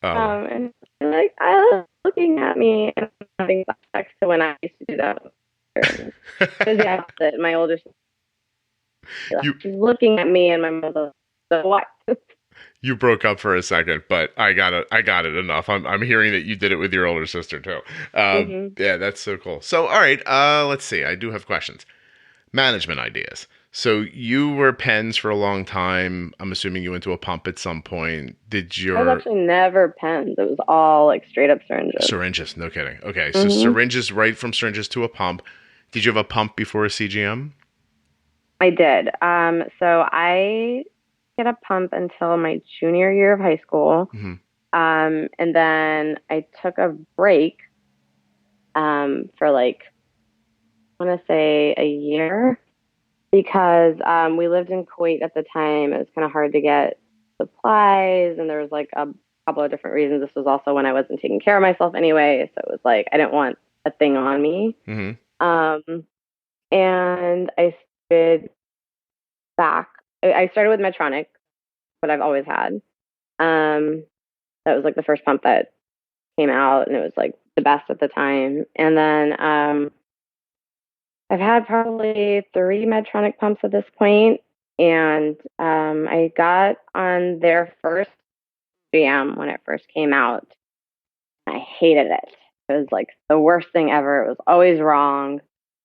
And like, I was looking at me and having flashbacks to when I used to do that. Because the opposite, my older sister, she's looking at me and my mother, so what? You broke up for a second, but I got it enough. I'm hearing that you did it with your older sister too. Yeah, that's so cool. So, all right, let's see. I do have questions. Management ideas. So you were pens for a long time. I'm assuming you went to a pump at some point. I was actually never pens. It was all like straight up syringes. Syringes, no kidding. Okay, so syringes, right from syringes to a pump. Did you have a pump before a CGM? I did. So I get a pump until my junior year of high school. And then I took a break for like, I want to say a year. Because we lived in Kuwait at the time. It was kind of hard to get supplies, and there was like a couple of different reasons. This was also when I wasn't taking care of myself anyway, so it was like I didn't want a thing on me. And I started with Medtronic, what I've always had. That was like the first pump that came out, and it was like the best at the time. And then I've had probably 3 Medtronic pumps at this point, and I got on their first CGM when it first came out. I hated it. It was like the worst thing ever. It was always wrong,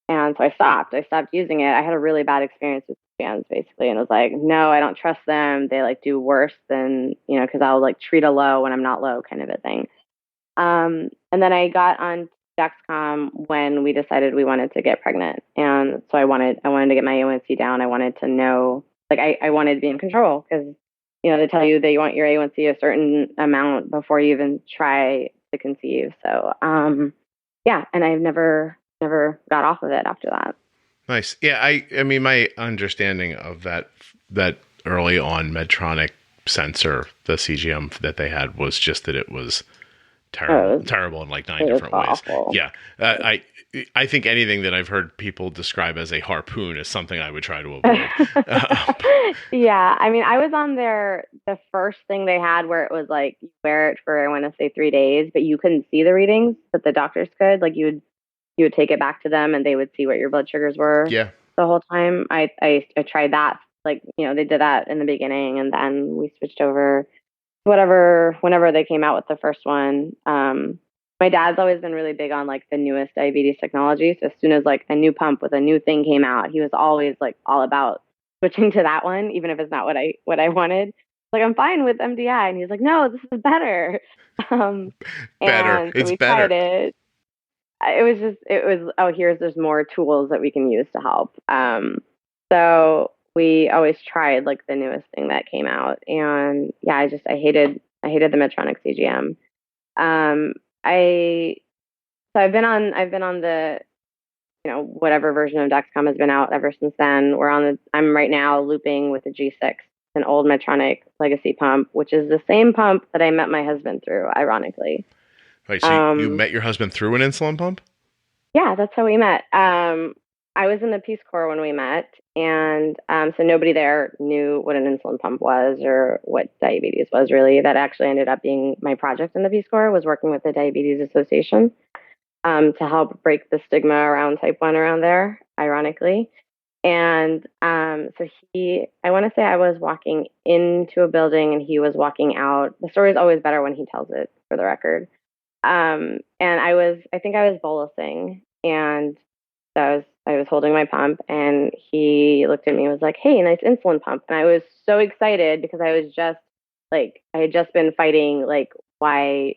and so I stopped. I stopped using it. I had a really bad experience with CGMs, basically, and I was like, no, I don't trust them. They like do worse than, because I'll like treat a low when I'm not low, kind of a thing. And then I got on Dexcom when we decided we wanted to get pregnant, and so I wanted to get my A1C down. I wanted to know, like, I wanted to be in control, because they tell you they want your A1C a certain amount before you even try to conceive. So yeah, and I've never got off of it after that. Nice. Yeah, I mean, my understanding of that early on Medtronic sensor, the CGM that they had, was just that it was terrible in like 9 different ways. Yeah. I think anything that I've heard people describe as a harpoon is something I would try to avoid. Yeah, I mean, I was on the first thing they had where it was like you wear it for, I want to say 3 days, but you couldn't see the readings, but the doctors could. Like you would take it back to them and they would see what your blood sugars were. Yeah. The whole time. I tried that. Like, they did that in the beginning, and then we switched over whenever they came out with the first one. My dad's always been really big on like the newest diabetes technology. So as soon as like a new pump with a new thing came out, he was always like all about switching to that one, even if it's not what I wanted. Like, I'm fine with MDI, and he's like, no, this is better. Better. It's we better. Tried it. There's more tools that we can use to help. So we always tried like the newest thing that came out, and yeah, I hated the Medtronic CGM. I've been on the, whatever version of Dexcom has been out ever since then. I'm right now looping with the G6, an old Medtronic legacy pump, which is the same pump that I met my husband through, ironically. Wait, so you met your husband through an insulin pump? Yeah, that's how we met. I was in the Peace Corps when we met, and so nobody there knew what an insulin pump was or what diabetes was, really. That actually ended up being my project in the Peace Corps, was working with the Diabetes Association to help break the stigma around type 1 around there, ironically. And so I want to say I was walking into a building and he was walking out. The story is always better when he tells it, for the record. And I think I was bolusing, and so I was holding my pump, and he looked at me and was like, hey, nice insulin pump. And I was so excited because I had just been fighting like why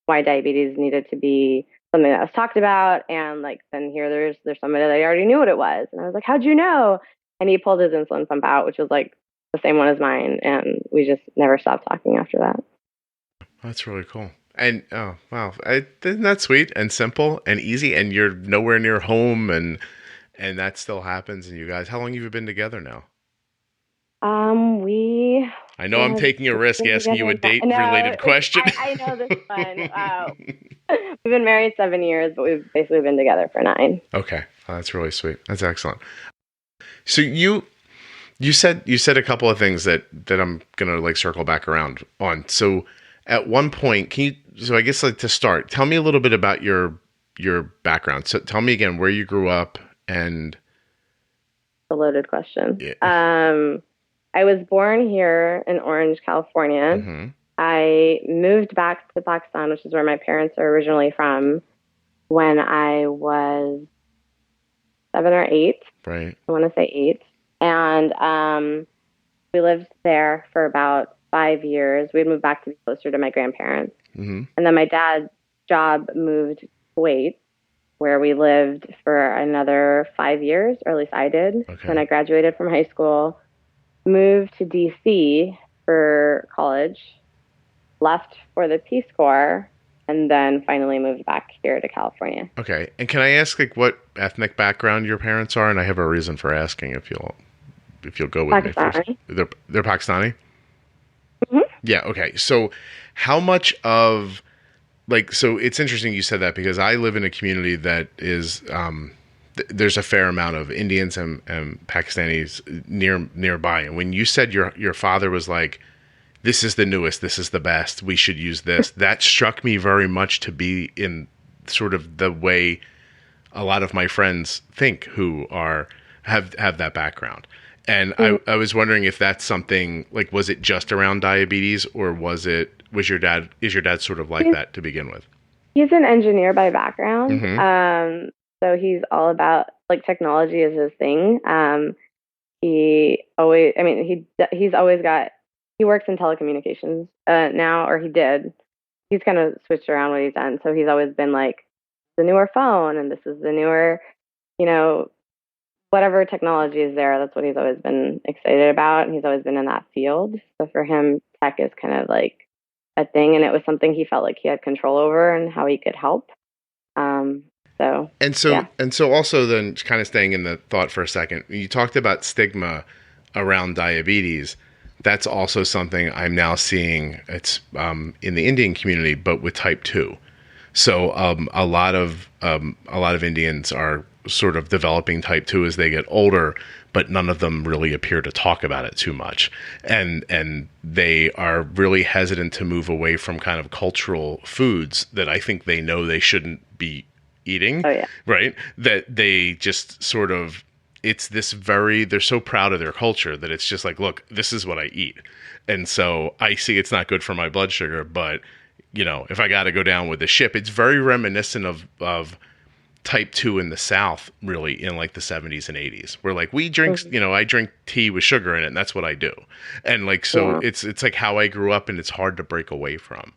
diabetes needed to be something that was talked about. And like, then here there's somebody that I already knew what it was. And I was like, how'd you know? And he pulled his insulin pump out, which was like the same one as mine. And we just never stopped talking after that. That's really cool. And oh wow, isn't that sweet and simple and easy? And you're nowhere near home, and that still happens. And you guys, how long have you been together now? I know I'm taking a risk asking you a date-related question. I know this one. Wow. We've been married 7 years, but we've basically been together for 9. Okay, that's really sweet. That's excellent. So you said a couple of things that I'm gonna like circle back around on. So at one point, so I guess like to start, tell me a little bit about your background. So tell me again where you grew up and. A loaded question. Yeah. I was born here in Orange, California. Mm-hmm. I moved back to Pakistan, which is where my parents are originally from, when I was 7 or 8. Right. I want to say 8. And we lived there for about 5 years. We had moved back to be closer to my grandparents. Mm-hmm. And then my dad's job moved to Kuwait, where we lived for another 5 years, or at least I did. Okay. When I graduated from high school, moved to DC for college, left for the Peace Corps, and then finally moved back here to California. Okay. And can I ask like what ethnic background your parents are? And I have a reason for asking if you'll go with Pakistani. me first. They're Pakistani? Mm-hmm. Yeah, okay. So how much of so it's interesting you said that, because I live in a community that is there's a fair amount of Indians and Pakistanis nearby. And when you said your father was like, this is the newest, this is the best, we should use this, that struck me very much to be in sort of the way a lot of my friends think who have that background. And I was wondering if that's something like, was it just around diabetes, or is your dad sort of like that to begin with? He's an engineer by background. Mm-hmm. So he's all about like technology is his thing. He works in telecommunications now, or he did. He's kind of switched around what he's done. So he's always been like the newer phone, and this is the newer, whatever technology is there. That's what he's always been excited about. And he's always been in that field. So for him, tech is kind of like a thing, and it was something he felt like he had control over and how he could help. So also then kind of staying in the thought for a second, you talked about stigma around diabetes. That's also something I'm now seeing. It's in the Indian community, but with type 2. So a lot of Indians are sort of developing type 2 as they get older, but none of them really appear to talk about it too much. And they are really hesitant to move away from kind of cultural foods that I think they know they shouldn't be eating. Oh, yeah. Right? That they just sort of, it's this they're so proud of their culture that it's just like, look, this is what I eat. And so I see it's not good for my blood sugar, but if I got to go down with the ship, it's very reminiscent of type 2 in the South, really, in like the 70s and 80s, where like we drink, I drink tea with sugar in it, and that's what I do. And like, so it's like how I grew up, and it's hard to break away from.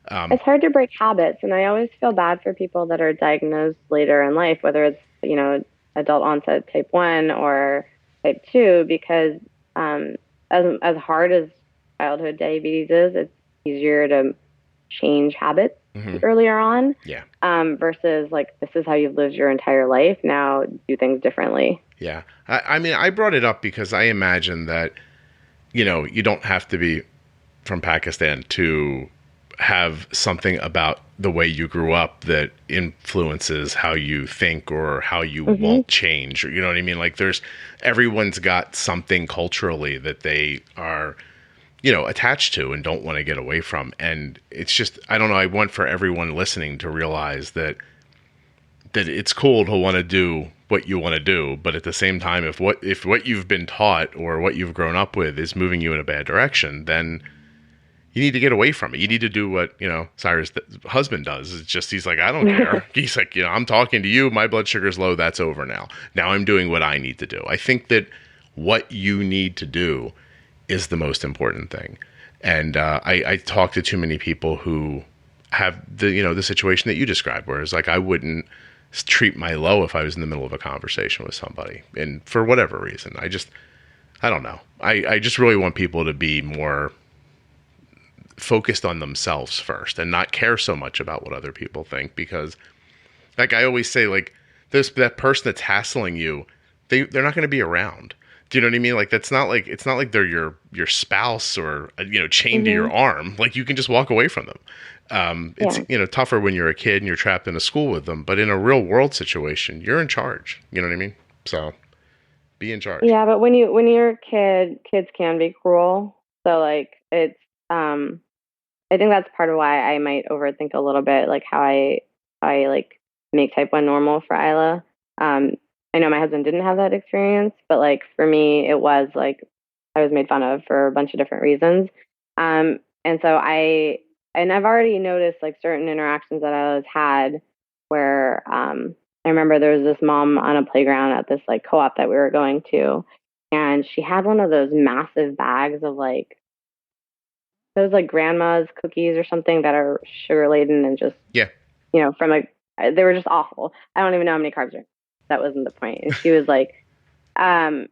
It's hard to break habits. And I always feel bad for people that are diagnosed later in life, whether it's, adult onset type 1 or type 2, because as hard as childhood diabetes is, it's easier to change habits earlier on. Yeah. Versus like, this is how you've lived your entire life. Now do things differently. Yeah. I mean, I brought it up because I imagine that, you don't have to be from Pakistan to have something about the way you grew up that influences how you think or how you won't change, or you know what I mean? Like everyone's got something culturally that they are, attached to and don't want to get away from. And it's just, I don't know, I want for everyone listening to realize that it's cool to want to do what you want to do, but at the same time, if what you've been taught or what you've grown up with is moving you in a bad direction, then you need to get away from it. You need to do what, Saira's husband does. It's just, he's like, I don't care. He's like, I'm talking to you. My blood sugar's low. That's over now. Now I'm doing what I need to do. I think that what you need to do is the most important thing. And I talk to too many people who have the situation that you described, where it's like, I wouldn't treat my low if I was in the middle of a conversation with somebody. And for whatever reason, I don't know. I just really want people to be more focused on themselves first and not care so much about what other people think, because like I always say, like that person that's hassling you, they're not going to be around. Do you know what I mean? Like it's not like they're your spouse or chained to your arm. Like you can just walk away from them. It's tougher when you're a kid and you're trapped in a school with them, but in a real world situation, you're in charge. You know what I mean? So be in charge. Yeah, but when you're a kid, kids can be cruel. So like it's I think that's part of why I might overthink a little bit, like how I like make type 1 normal for Isla. I know my husband didn't have that experience, but like for me, it was like I was made fun of for a bunch of different reasons. And so I've already noticed like certain interactions that I had where I remember there was this mom on a playground at this like co-op that we were going to, and she had one of those massive bags of like those like grandma's cookies or something that are sugar laden and just from like they were just awful. I don't even know how many carbs are. That wasn't the point. And she was like handing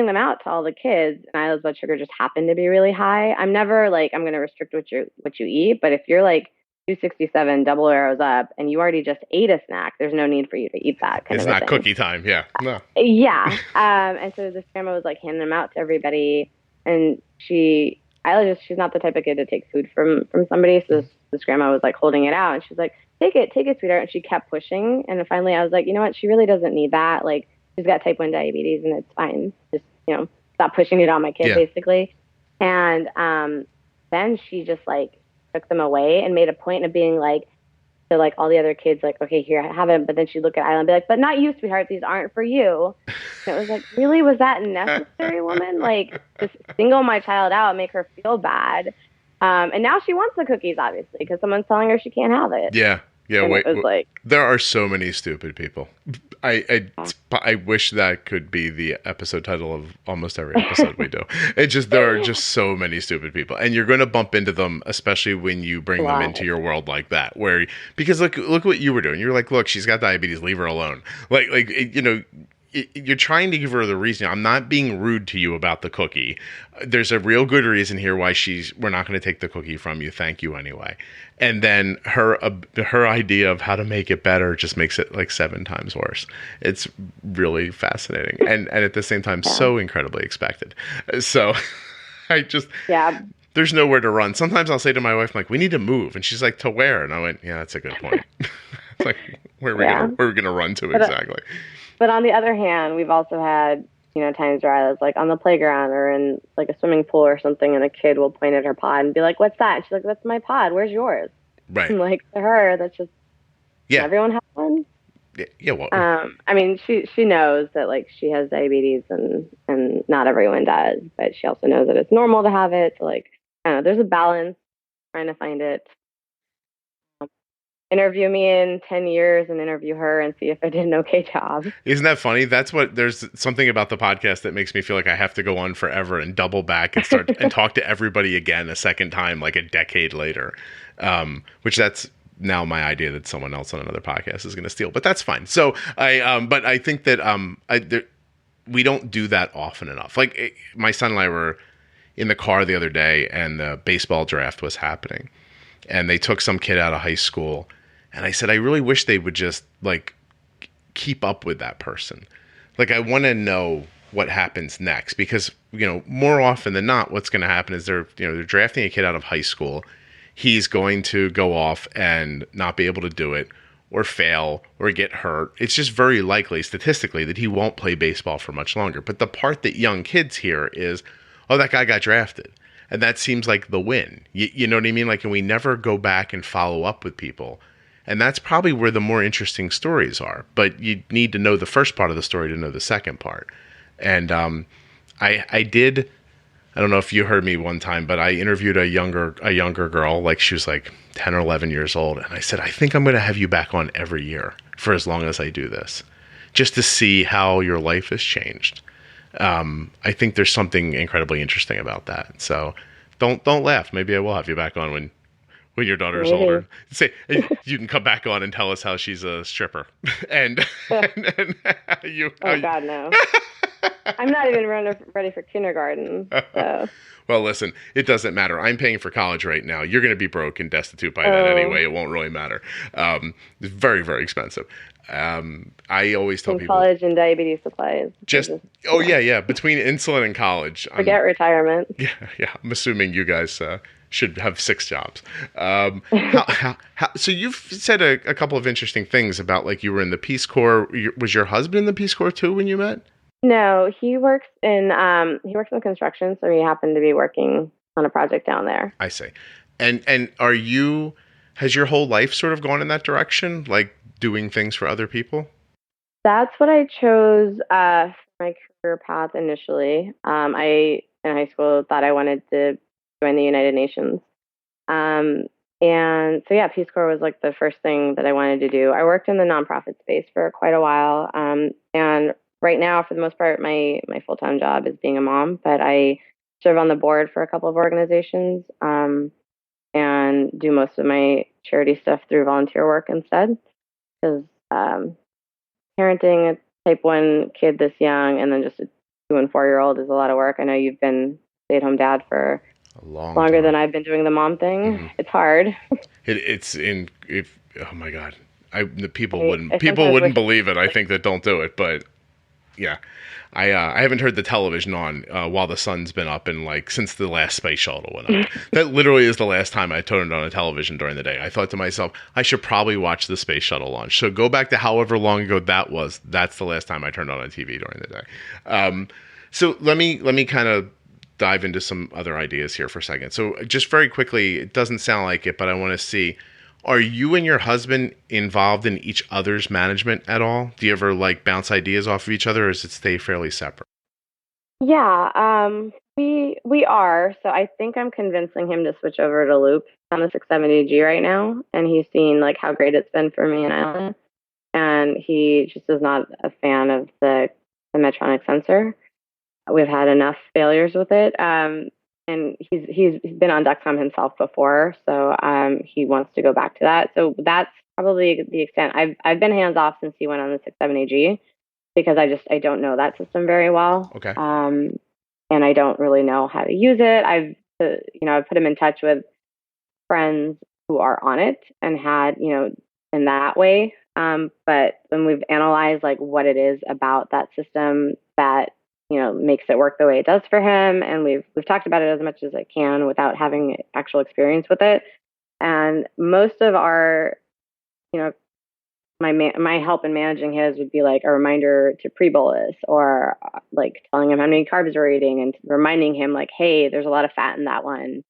them out to all the kids, and Isla's blood sugar just happened to be really high. I'm never like I'm going to restrict what you eat, but if you're like 267 double arrows up and you already just ate a snack, there's no need for you to eat that. It's not cookie time. Yeah. No. Yeah. And so this grandma was like handing them out to everybody, and she's not the type of kid to take food from somebody. So this grandma was like holding it out, and she's like, take it, sweetheart. And she kept pushing. And finally I was like, you know what? She really doesn't need that. Like she's got type 1 diabetes and it's fine. Just, stop pushing it on my kid basically. And then she just like took them away and made a point of being like, to like all the other kids, like, okay, here, I have it. But then she'd look at Isla and be like, but not you, sweetheart. These aren't for you. And it was like, really? Was that necessary, woman? Like, just single my child out, make her feel bad. And now she wants the cookies, obviously, because someone's telling her she can't have it. Yeah. Yeah. And wait, there are so many stupid people. I wish that could be the episode title of almost every episode we do. There are just so many stupid people, and you're going to bump into them, especially when you bring them into your world like that. Because look what you were doing. You're like, look, she's got diabetes. Leave her alone. You're trying to give her the reason. I'm not being rude to you about the cookie. There's a real good reason here why we're not going to take the cookie from you. Thank you anyway. And then her idea of how to make it better just makes it like 7 times worse. It's really fascinating. And at the same time, so incredibly expected. So I just, there's nowhere to run. Sometimes I'll say to my wife, I'm like, we need to move. And she's like, to where? And I went, yeah, that's a good point. It's like, where are we gonna run to exactly? But on the other hand, we've also had, times where I was like on the playground or in like a swimming pool or something, and a kid will point at her pod and be like, what's that? And she's like, that's my pod. Where's yours? Right. And like, to her, that's just, everyone has one. Yeah. Well, I mean, she knows that like she has diabetes and not everyone does, but she also knows that it's normal to have it. So like, I don't know, there's a balance, trying to find it. Interview me in 10 years and interview her and see if I did an okay job. Isn't that funny? There's something about the podcast that makes me feel like I have to go on forever and double back and start and talk to everybody again a second time, like a decade later. Which that's now my idea that someone else on another podcast is going to steal, but that's fine. So but I think that, we don't do that often enough. Like my son and I were in the car the other day and the baseball draft was happening and they took some kid out of high school. And I said, I really wish they would just like keep up with that person. Like, I want to know what happens next because, more often than not, what's going to happen is they're drafting a kid out of high school. He's going to go off and not be able to do it or fail or get hurt. It's just very likely statistically that he won't play baseball for much longer. But the part that young kids hear is, oh, that guy got drafted. And that seems like the win. You know what I mean? Like, and we never go back and follow up with people. And that's probably where the more interesting stories are. But you need to know the first part of the story to know the second part. And I don't know if you heard me one time, but I interviewed a younger girl, like she was like 10 or 11 years old. And I said, I think I'm going to have you back on every year for as long as I do this, just to see how your life has changed. I think there's something incredibly interesting about that. So don't laugh. Maybe I will have you back on when your daughter's older. Say you can come back on and tell us how she's a stripper. and you. Oh God, no! I'm not even ready for kindergarten. So. Well, listen, it doesn't matter. I'm paying for college right now. You're going to be broke and destitute by then anyway. It won't really matter. It's very, very expensive. I always tell people college and diabetes supplies. Yeah. Between insulin and college, forget retirement. Yeah. I'm assuming you guys should have 6 jobs. So you've said a couple of interesting things about like you were in the Peace Corps. Was your husband in the Peace Corps too when you met? No, he works in construction, so he happened to be working on a project down there. I see. And has your whole life sort of gone in that direction, like doing things for other people? That's what I chose for my career path initially. I in high school thought I wanted to join the United Nations. And so yeah, Peace Corps was like the first thing that I wanted to do. I worked in the nonprofit space for quite a while. And right now, for the most part, my full-time job is being a mom, but I serve on the board for a couple of organizations and do most of my charity stuff through volunteer work instead. Because parenting a type 1 kid this young and then just a 2 and 4-year-old is a lot of work. I know you've been stay-at-home dad for longer than I've been doing the mom thing. Mm-hmm. It's hard. Oh my God, people wouldn't believe it. I think that don't do it, but yeah, I haven't heard the television on while the sun's been up and like since the last space shuttle went up. That literally is the last time I turned on a television during the day. I thought to myself, I should probably watch the space shuttle launch. So go back to however long ago that was. That's the last time I turned on a TV during the day. So let me kind of dive into some other ideas here for a second. So just very quickly, it doesn't sound like it, but I want to see, are you and your husband involved in each other's management at all? Do you ever like bounce ideas off of each other, or does it stay fairly separate? Yeah, we are. So I think I'm convincing him to switch over to Loop on the 670G right now, and he's seen like how great it's been for me and Isla, and he just is not a fan of the Medtronic sensor. We've had enough failures with it. And he's been on Dexcom himself before, so he wants to go back to that. So that's probably the extent. I've been hands off since he went on the 670G because I don't know that system very well. Okay. And I don't really know how to use it. I've put him in touch with friends who are on it and had in that way. But when we've analyzed like what it is about that system that makes it work the way it does for him. And we've talked about it as much as I can without having actual experience with it. And most of our, my help in managing his would be like a reminder to pre-bolus, or like telling him how many carbs we're eating and reminding him like, hey, there's a lot of fat in that one.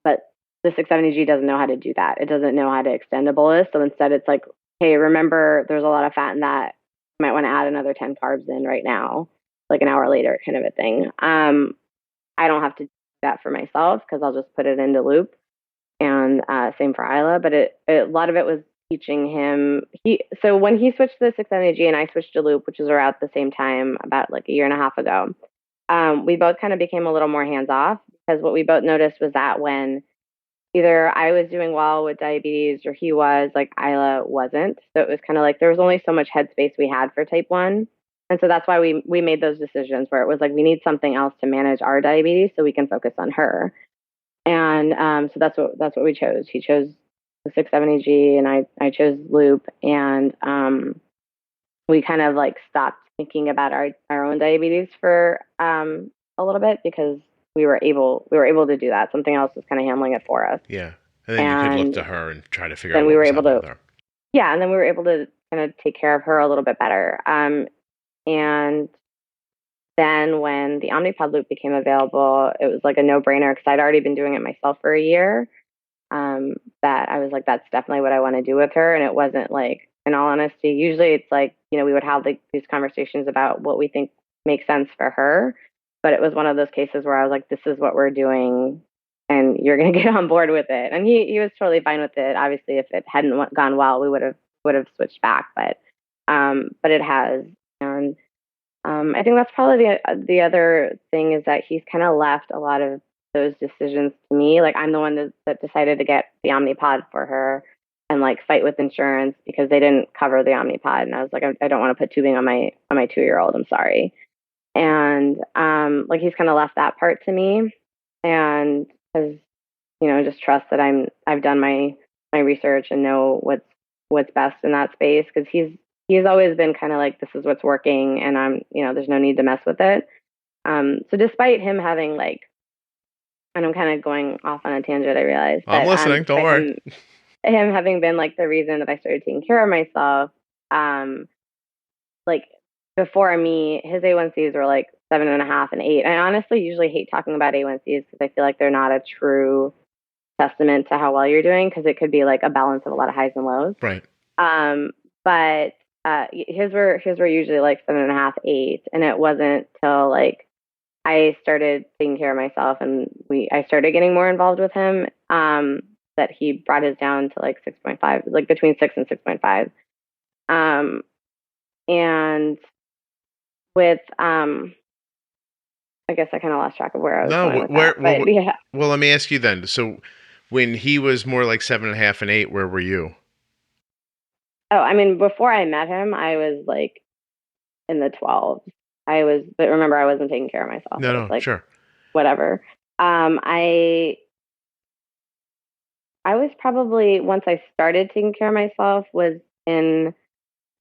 But the 670G doesn't know how to do that. It doesn't know how to extend a bolus. So instead it's like, hey, remember there's a lot of fat in that. You might want to add another 10 carbs in right now, like an hour later kind of a thing. I don't have to do that for myself because I'll just put it into loop, and same for Isla. But a lot of it was teaching him. So when he switched to the 670G and I switched to loop, which was around the same time, about like a year and a half ago, we both kind of became a little more hands off, because what we both noticed was that when either I was doing well with diabetes or he was, like Isla wasn't. So it was kind of like there was only so much headspace we had for type 1. And so that's why we made those decisions where it was like, we need something else to manage our diabetes so we can focus on her. And so that's what we chose. He chose the 670G and I chose loop. And we kind of like stopped thinking about our own diabetes for a little bit, because we were able to do that. Something else was kind of handling it for us. Yeah. And then you could look to her and try to figure out what we were able to, with her. Yeah. And then we were able to kind of take care of her a little bit better. And then when the Omnipod loop became available, it was like a no-brainer, because I'd already been doing it myself for a year. That I was like, that's definitely what I want to do with her. And it wasn't like, in all honesty, usually it's like, we would have these conversations about what we think makes sense for her. But it was one of those cases where I was like, this is what we're doing and you're going to get on board with it. And he was totally fine with it. Obviously, if it hadn't gone well, we would have switched back. But it has. And I think that's probably the other thing, is that he's kind of left a lot of those decisions to me. Like, I'm the one that decided to get the Omnipod for her and like fight with insurance because they didn't cover the Omnipod. And I was like, I don't want to put tubing on my 2-year-old. I'm sorry. And like, he's kind of left that part to me, and has just trust that I've done my research and know what's best in that space, because he's always been kind of like, this is what's working, and I'm there's no need to mess with it. So despite him having like, and I'm kind of going off on a tangent, I realize. I'm listening. Don't worry. Him having been like the reason that I started taking care of myself, like before me, his A1Cs were like 7.5 and 8. I honestly usually hate talking about A1Cs because I feel like they're not a true testament to how well you're doing, because it could be like a balance of a lot of highs and lows. Right. But his were usually like 7.5, 8, and it wasn't till like I started taking care of myself and I started getting more involved with him, that he brought his down to like 6.5, like between 6 and 6.5. And with I guess I kind of lost track of where I was going with that. Yeah. Well, let me ask you then. So when he was more like 7.5 and 8, where were you? Oh, I mean, before I met him, I was like in the 12s. But remember, I wasn't taking care of myself. No, like, sure. Whatever. I was probably, once I started taking care of myself, was in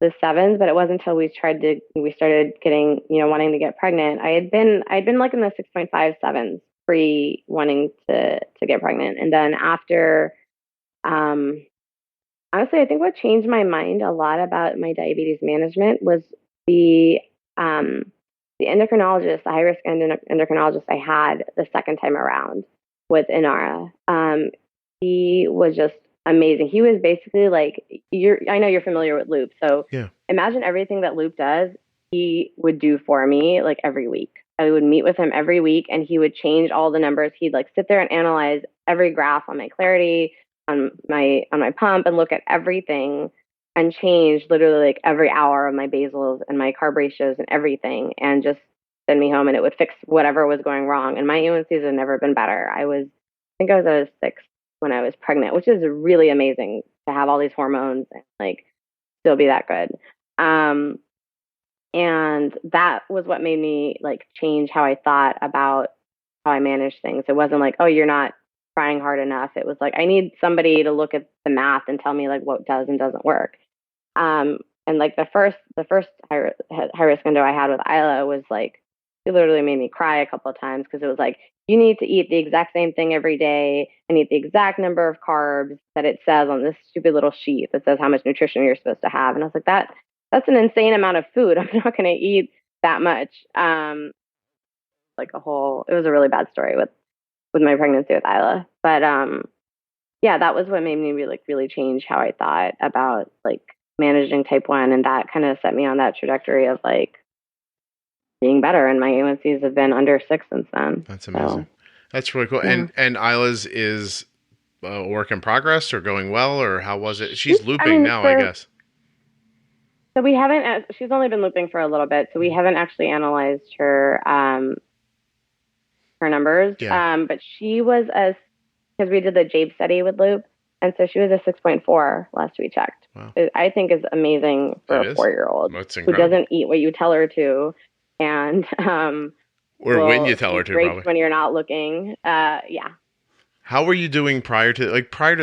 the 7s, but it wasn't until we started getting, wanting to get pregnant. I'd been like in the 6.5, 7s pre wanting to get pregnant. And then after, honestly, I think what changed my mind a lot about my diabetes management was the endocrinologist, the high risk endocrinologist I had the second time around with Inara. He was just amazing. He was basically like, I know you're familiar with Loop. So yeah. Imagine everything that Loop does, he would do for me like every week. I would meet with him every week and he would change all the numbers. He'd like sit there and analyze every graph on my Clarity, on my pump, and look at everything and change literally like every hour of my basals and my carb ratios and everything, and just send me home, and it would fix whatever was going wrong. And my A1Cs have never been better. I think I was at a 6 when I was pregnant, which is really amazing to have all these hormones and like still be that good. And that was what made me like change how I thought about how I manage things. It wasn't like, oh, you're not trying hard enough. It was like, I need somebody to look at the math and tell me like what does and doesn't work. And like the first high risk endo I had with Isla was like, she literally made me cry a couple of times because it was like, you need to eat the exact same thing every day and eat the exact number of carbs that it says on this stupid little sheet that says how much nutrition you're supposed to have. And I was like, that's an insane amount of food. I'm not going to eat that much. It was a really bad story with my pregnancy with Isla. But yeah, that was what made me really change how I thought about like managing type 1. And that kind of set me on that trajectory of like being better. And my A1Cs have been under 6 since then. That's amazing. So, that's really cool. Yeah. And Isla's is a work in progress or going well, or how was it? She's looping now, I guess. So we haven't, she's only been looping for a little bit. So we haven't actually analyzed her numbers. Yeah. But she was because we did the JABE study with loop. And so she was a 6.4 last we checked. Wow. I think is amazing for a 4-year-old who doesn't eat what you tell her to. And, or when you tell her to, probably. When you're not looking. Yeah. How were you doing prior to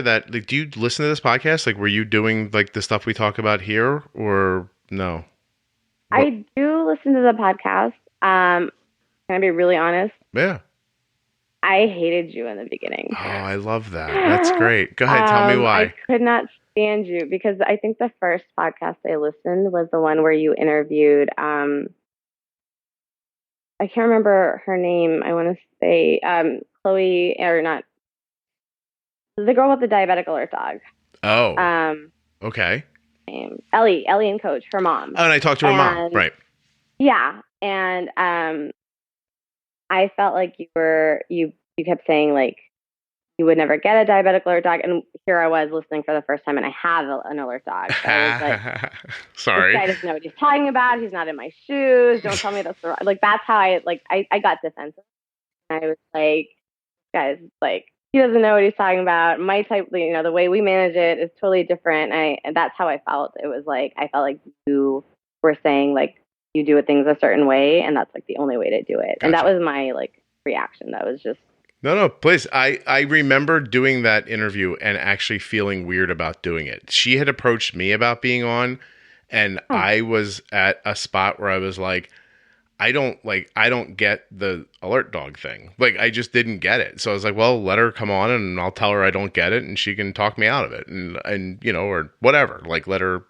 that? Like, do you listen to this podcast? Like, were you doing like the stuff we talk about here or no? I do listen to the podcast. Can I be really honest? Yeah. I hated you in the beginning. Oh, I love that. That's great. Go ahead. Tell me why. I could not stand you because I think the first podcast I listened was the one where you interviewed, I can't remember her name. I want to say Chloe, or not, the girl with the diabetic alert dog. Oh. Okay. Ellie and Coach, her mom. Oh, and I talked to her mom, right? Yeah, and I felt like you kept saying like you would never get a diabetic alert dog, and here I was listening for the first time, and I have an alert dog. So I was like, sorry, this guy doesn't know what he's talking about. He's not in my shoes. Don't tell me that's the like. That's how I got defensive. I was like, guys, like he doesn't know what he's talking about. My type, the way we manage it is totally different. And that's how I felt. It was like I felt like you were saying like you do things a certain way, and that's like the only way to do it. Gotcha. And that was my like reaction. That was just. No, please. I remember doing that interview and actually feeling weird about doing it. She had approached me about being on, and I was at a spot where I was like, I don't get the alert dog thing. Like, I just didn't get it. So I was like, well, let her come on and I'll tell her I don't get it and she can talk me out of it and or whatever. Like, let her,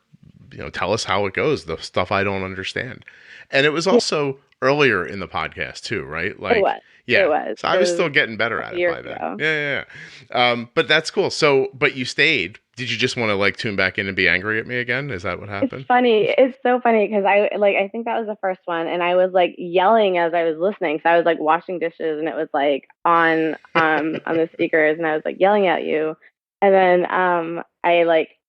tell us how it goes, the stuff I don't understand. And it was also earlier in the podcast too, right? Like, it was. Yeah. It was. So I was still getting better at it by then. Yeah. But that's cool. So, but you stayed. Did you just want to like tune back in and be angry at me again? Is that what happened? It's funny. It's so funny because I think that was the first one, and I was like yelling as I was listening. So I was like washing dishes, and it was like on the speakers, and I was like yelling at you. And then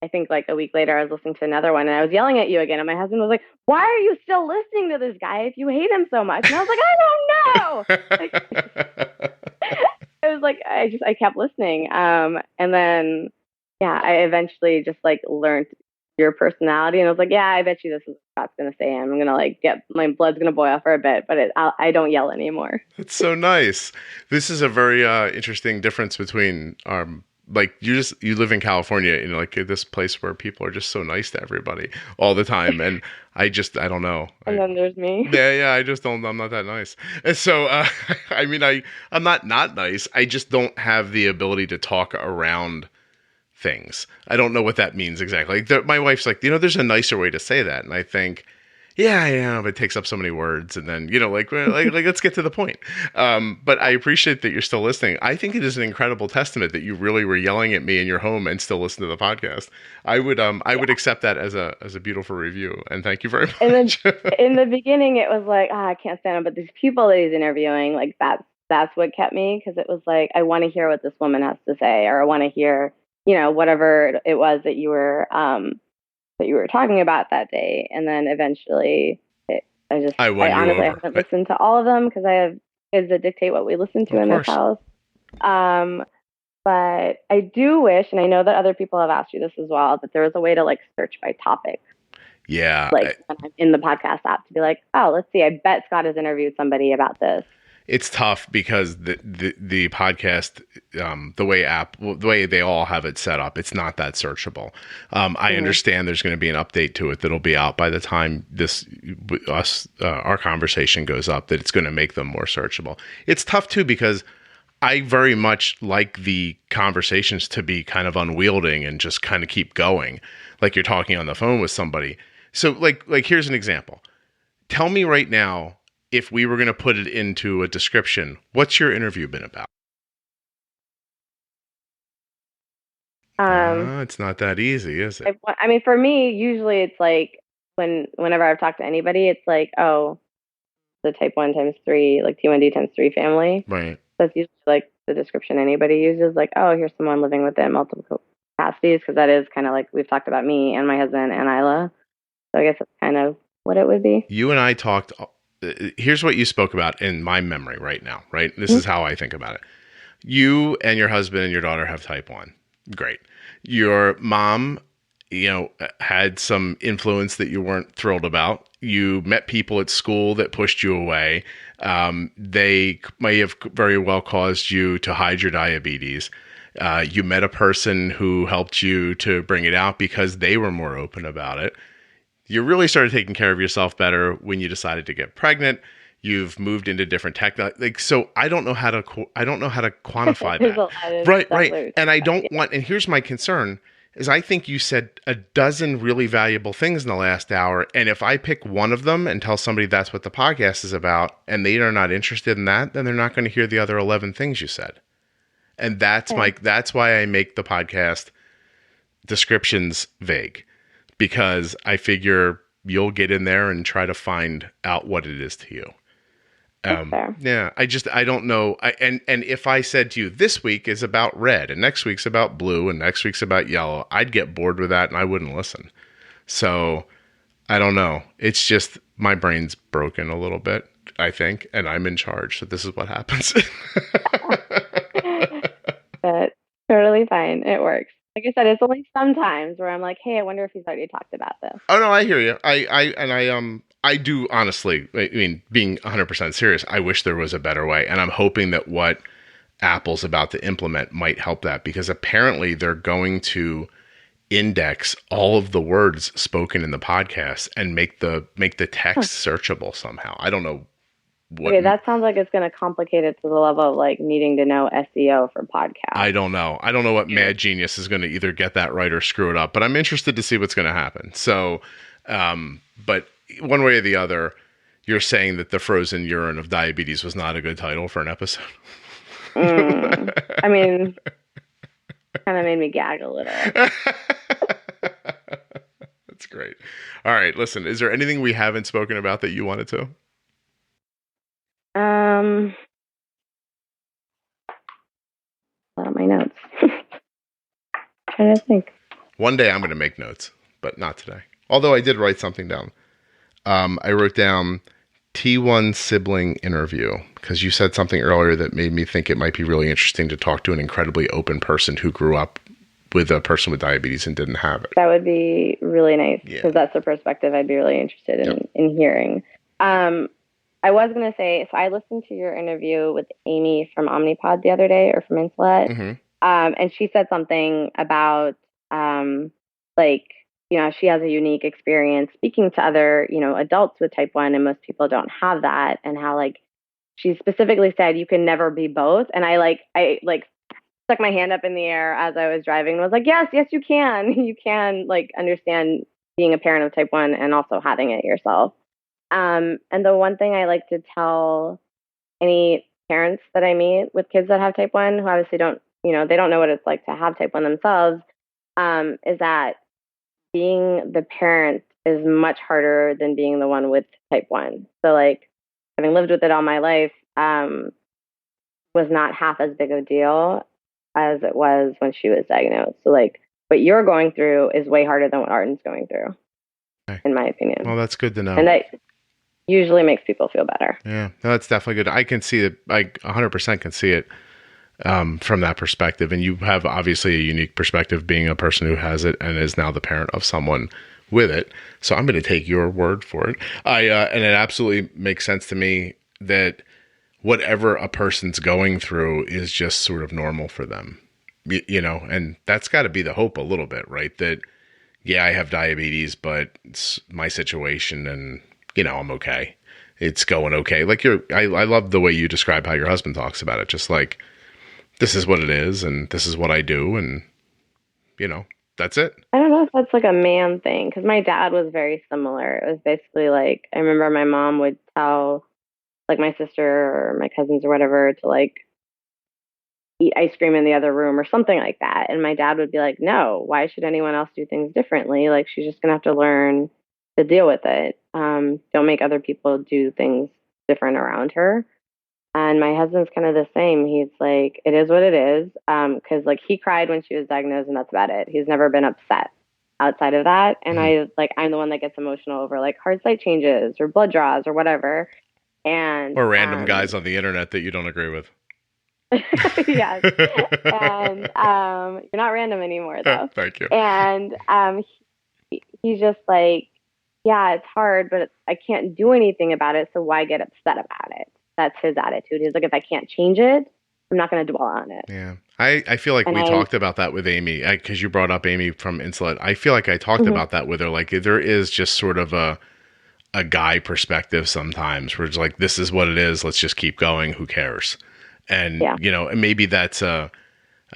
I think like a week later, I was listening to another one, and I was yelling at you again. And my husband was like, "Why are you still listening to this guy if you hate him so much?" And I was like, "I don't know." It was like I kept listening, and then I eventually just like learned your personality, and I was like, "Yeah, I bet you this is what Scott's gonna say. I'm gonna like get my blood's gonna boil for a bit, but I don't yell anymore." That's so nice. This is a very interesting difference between like you live in California, like this place where people are just so nice to everybody all the time. And I don't know. And then there's me. Yeah. I'm not that nice. And so, I mean, I'm not nice. I just don't have the ability to talk around things. I don't know what that means exactly. Like my wife's like, there's a nicer way to say that. And I think, yeah, but it takes up so many words, and then like let's get to the point. But I appreciate that you're still listening. I think it is an incredible testament that you really were yelling at me in your home and still listen to the podcast. I would accept that as a beautiful review, and thank you very much. And then in the beginning, it was like, I can't stand him, but these people that he's interviewing, like that's what kept me, because it was like I want to hear what this woman has to say, or I want to hear whatever it was that you were talking about that day. And then eventually I honestly haven't listened to all of them because I have kids that dictate what we listen to in this house. But I do wish, and I know that other people have asked you this as well, that there was a way to like search by topic. Yeah. Like when I'm in the podcast app to be like, oh, let's see, I bet Scott has interviewed somebody about this. it's tough because the podcast, the way they all have it set up, it's not that searchable. I understand there's going to be an update to it that'll be out by the time our conversation goes up, that it's going to make them more searchable. It's tough too, because I very much like the conversations to be kind of unwielding and just kind of keep going, like you're talking on the phone with somebody. So like here's an example. Tell me right now, if we were going to put it into a description, what's your interview been about? It's not that easy, is it? I mean, for me, usually it's like whenever I've talked to anybody, it's like, oh, the type 1 times 3, like T1D times 3 family. Right. That's usually like the description anybody uses, like, oh, here's someone living within multiple capacities, because that is kind of like we've talked about me and my husband and Isla. So I guess that's kind of what it would be. You and I talked. Here's what you spoke about in my memory right now, right? This is how I think about it. You and your husband and your daughter have type 1. Great. Your mom, had some influence that you weren't thrilled about. You met people at school that pushed you away. They may have very well caused you to hide your diabetes. You met a person who helped you to bring it out because they were more open about it. You really started taking care of yourself better when you decided to get pregnant. You've moved into different tech. So I don't know how to quantify that. Right. And I don't want, and here's my concern is I think you said a dozen really valuable things in the last hour. And if I pick one of them and tell somebody that's what the podcast is about and they are not interested in that, then they're not going to hear the other 11 things you said. And that's why I make the podcast descriptions vague. Because I figure you'll get in there and try to find out what it is to you. Yeah, I don't know. And if I said to you, this week is about red and next week's about blue and next week's about yellow, I'd get bored with that and I wouldn't listen. So I don't know. It's just my brain's broken a little bit, I think, and I'm in charge. So this is what happens. That's totally fine. It works. Like I said, it's only sometimes where I'm like, hey, I wonder if he's already talked about this. Oh no, I hear you. I do honestly, I mean, being 100% serious, I wish there was a better way. And I'm hoping that what Apple's about to implement might help that, because apparently they're going to index all of the words spoken in the podcast and make the text searchable somehow. I don't know. Okay, that sounds like it's going to complicate it to the level of like needing to know SEO for podcasts. I don't know what mad genius is going to either get that right or screw it up, but I'm interested to see what's going to happen. So, but one way or the other, you're saying that the frozen urine of diabetes was not a good title for an episode. I mean, kind of made me gag a little. That's great. All right, listen, is there anything we haven't spoken about that you wanted to? Out of my notes. Trying to think. One day I'm going to make notes, but not today. Although I did write something down. I wrote down T1 sibling interview, because you said something earlier that made me think it might be really interesting to talk to an incredibly open person who grew up with a person with diabetes and didn't have it. That would be really nice, because that's a perspective I'd be really interested in hearing. I was going to say, so I listened to your interview with Amy from Omnipod the other day, or from Insulet, and she said something about, she has a unique experience speaking to other, adults with type 1, and most people don't have that, and how, she specifically said you can never be both, and I stuck my hand up in the air as I was driving and was like, yes, you can. You can, understand being a parent of type 1 and also having it yourself. And the one thing I like to tell any parents that I meet with kids that have type 1, who obviously don't, they don't know what it's like to have type 1 themselves, is that being the parent is much harder than being the one with type 1. So having lived with it all my life, was not half as big of a deal as it was when she was diagnosed. So what you're going through is way harder than what Arden's going through, in my opinion. Well, that's good to know. And that usually makes people feel better. Yeah, no, that's definitely good. I can see it. I 100% can see it from that perspective. And you have obviously a unique perspective being a person who has it and is now the parent of someone with it. So I'm going to take your word for it. And it absolutely makes sense to me that whatever a person's going through is just sort of normal for them, you know, and that's got to be the hope a little bit, right? That, yeah, I have diabetes, but it's my situation and, you know, I'm okay. It's going okay. Like I love the way you describe how your husband talks about it. Just like, this is what it is and this is what I do. And, you know, that's it. I don't know if that's like a man thing, because my dad was very similar. It was basically like, I remember my mom would tell like my sister or my cousins or whatever to like eat ice cream in the other room or something like that. And my dad would be like, no, why should anyone else do things differently? Like, she's just going to have to learn to deal with it. Don't make other people do things different around her. And my husband's kind of the same. He's like, it is what it is. Cause like he cried when she was diagnosed and that's about it. He's never been upset outside of that. And I'm the one that gets emotional over like heart site changes or blood draws or whatever. And or random guys on the internet that you don't agree with. Yes. And you're not random anymore though. Thank you. And he's just like, yeah, it's hard, but I can't do anything about it. So why get upset about it? That's his attitude. He's like, if I can't change it, I'm not going to dwell on it. Yeah. I feel like we talked about that with Amy, because you brought up Amy from Insulin. I feel like I talked about that with her. Like, there is just sort of a guy perspective sometimes where it's like, this is what it is. Let's just keep going. Who cares? And, you know, and maybe that's a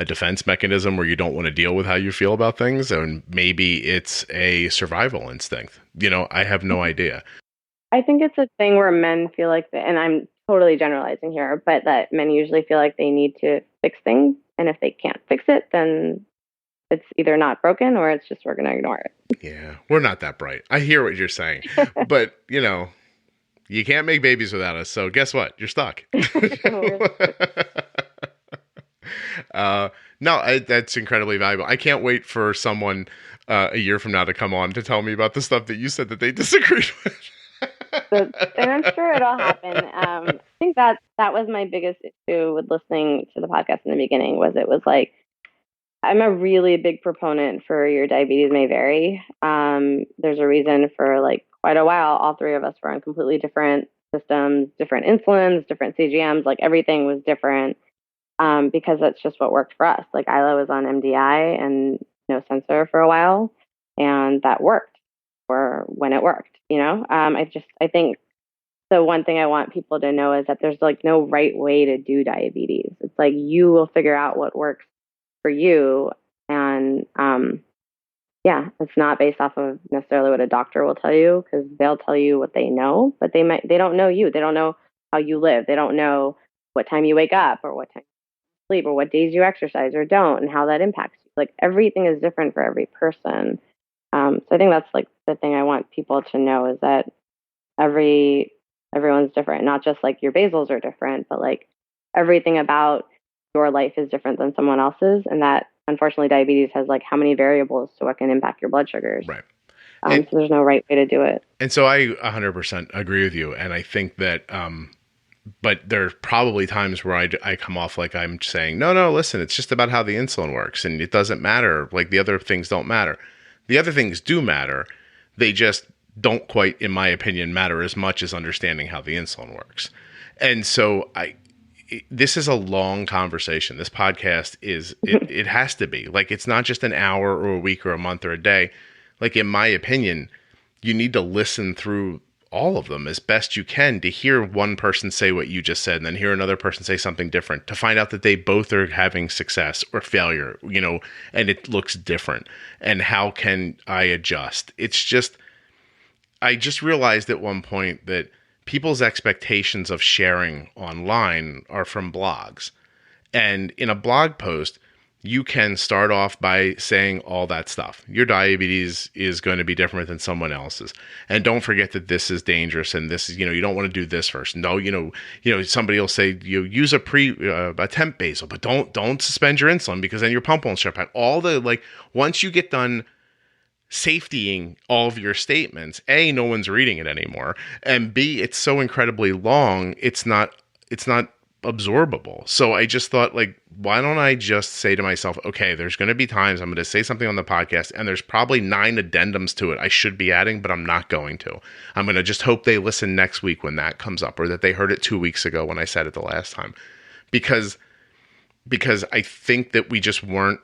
defense mechanism where you don't want to deal with how you feel about things. And maybe it's a survival instinct. You know, I have no idea. I think it's a thing where men feel like, and I'm totally generalizing here, but that men usually feel like they need to fix things. And if they can't fix it, then it's either not broken or it's just, we're going to ignore it. Yeah, we're not that bright. I hear what you're saying. But, you know, you can't make babies without us. So guess what? You're stuck. No, that's incredibly valuable. I can't wait for someone a year from now to come on to tell me about the stuff that you said that they disagreed with. And I'm sure it'll happen. I think that was my biggest issue with listening to the podcast in the beginning. It was like, I'm a really big proponent for your diabetes may vary. There's a reason for like quite a while, all three of us were on completely different systems, different insulins, different CGMs, like everything was different, because that's just what worked for us. Like Isla was on MDI and no sensor for a while, and that worked for when it worked, you know? I think the one thing I want people to know is that there's like no right way to do diabetes. It's like, you will figure out what works for you. And, it's not based off of necessarily what a doctor will tell you, because they'll tell you what they know, but they don't know you. They don't know how you live. They don't know what time you wake up or what time you sleep or what days you exercise or don't, and how that impacts you. Like everything is different for every person. So I think that's like the thing I want people to know, is that everyone's different, not just like your basals are different, but like everything about your life is different than someone else's. And that unfortunately diabetes has like how many variables to what can impact your blood sugars. Right. So there's no right way to do it. And so I 100% agree with you. And I think that, but there's probably times where I come off like I'm saying, no, listen, it's just about how the insulin works and it doesn't matter. Like the other things don't matter. The other things do matter. They just don't quite, in my opinion, matter as much as understanding how the insulin works. And so this is a long conversation. This podcast it has to be. Like, it's not just an hour or a week or a month or a day. Like, in my opinion, you need to listen through all of them as best you can to hear one person say what you just said and then hear another person say something different, to find out that they both are having success or failure, you know, and it looks different. And how can I adjust? It's just, I just realized at one point that people's expectations of sharing online are from blogs. And in a blog post, you can start off by saying all that stuff. Your diabetes is going to be different than someone else's. And don't forget that this is dangerous. And this is, you know, you don't want to do this first. No, you know, somebody will say, you use a temp basal, but don't suspend your insulin because then your pump won't shut back. All the, like, once you get done safetying all of your statements, A, no one's reading it anymore. And B, it's so incredibly long. It's not absorbable. So I just thought, like, why don't I just say to myself, okay, there's going to be times I'm going to say something on the podcast and there's probably 9 addendums to it I should be adding, but I'm not going to. I'm going to just hope they listen next week when that comes up, or that they heard it 2 weeks ago when I said it the last time. Because I think that we just weren't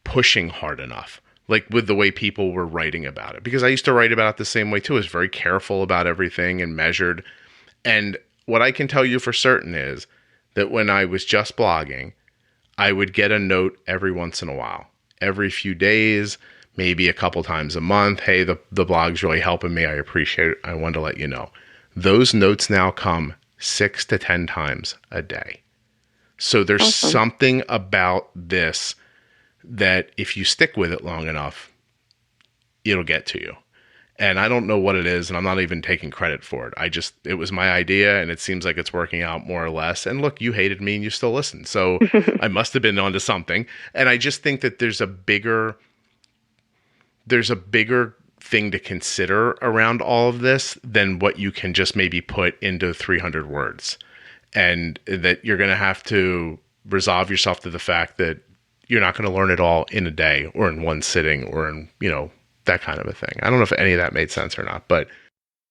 pushing hard enough, like with the way people were writing about it. Because I used to write about it the same way too. I was very careful about everything and measured. And what I can tell you for certain is that when I was just blogging, I would get a note every once in a while, every few days, maybe a couple times a month. Hey, the blog's really helping me. I appreciate it. I wanted to let you know. Those notes now come 6 to 10 times a day. So there's awesome. Something about this that if you stick with it long enough, it'll get to you. And I don't know what it is, and I'm not even taking credit for it. It was my idea, and it seems like it's working out more or less. And look, you hated me and you still listened. So I must have been onto something. And I just think that there's a bigger thing to consider around all of this than what you can just maybe put into 300 words. And that you're going to have to resolve yourself to the fact that you're not going to learn it all in a day or in one sitting or in, that kind of a thing. I don't know if any of that made sense or not, but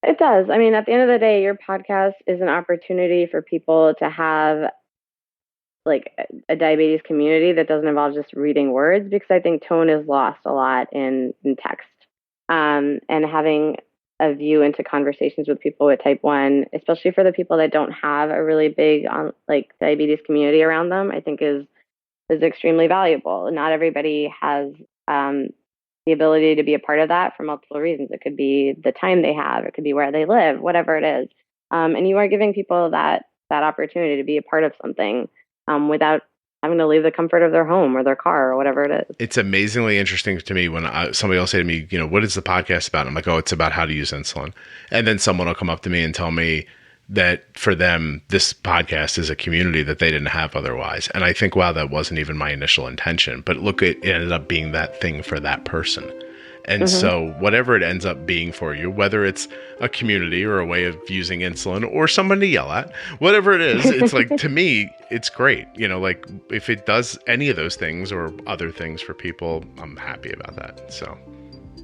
it does. I mean, at the end of the day, your podcast is an opportunity for people to have like a diabetes community that doesn't involve just reading words, because I think tone is lost a lot in text. And having a view into conversations with people with type 1, especially for the people that don't have a really big diabetes community around them, I think is extremely valuable. Not everybody has the ability to be a part of that for multiple reasons. It could be the time they have, it could be where they live, whatever it is. And you are giving people that opportunity to be a part of something without having to leave the comfort of their home or their car or whatever it is. It's amazingly interesting to me when somebody will say to me, what is the podcast about? I'm like, oh, it's about how to use insulin. And then someone will come up to me and tell me that for them, this podcast is a community that they didn't have otherwise. And I think, wow, that wasn't even my initial intention. But look, it ended up being that thing for that person. And so whatever it ends up being for you, whether it's a community or a way of using insulin or someone to yell at, whatever it is, it's like, to me, it's great. Like if it does any of those things or other things for people, I'm happy about that. So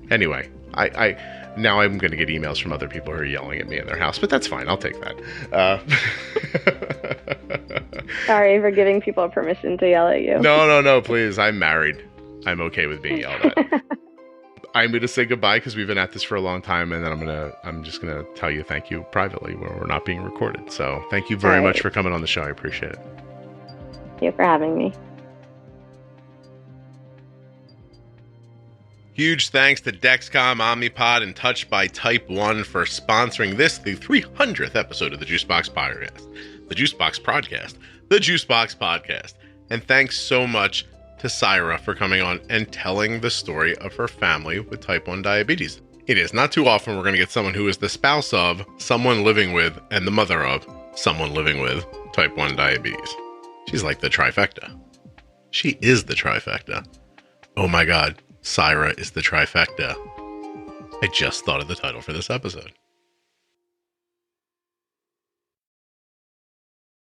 anyway, I now I'm going to get emails from other people who are yelling at me in their house, but that's fine. I'll take that. Sorry for giving people permission to yell at you. No, please. I'm married. I'm okay with being yelled at. I'm going to say goodbye because we've been at this for a long time, and then I'm just going to tell you thank you privately where we're not being recorded. So thank you very much for coming on the show. I appreciate it. Thank you for having me. Huge thanks to Dexcom, Omnipod, and Touched by Type 1 for sponsoring the 300th episode of the Juicebox Podcast, the Juicebox Podcast, the Juicebox Podcast. And thanks so much to Saira for coming on and telling the story of her family with type 1 diabetes. It is not too often we're going to get someone who is the spouse of, someone living with, and the mother of someone living with type 1 diabetes. She's like the trifecta. She is the trifecta. Oh my God. Saira is the trifecta. I just thought of the title for this episode.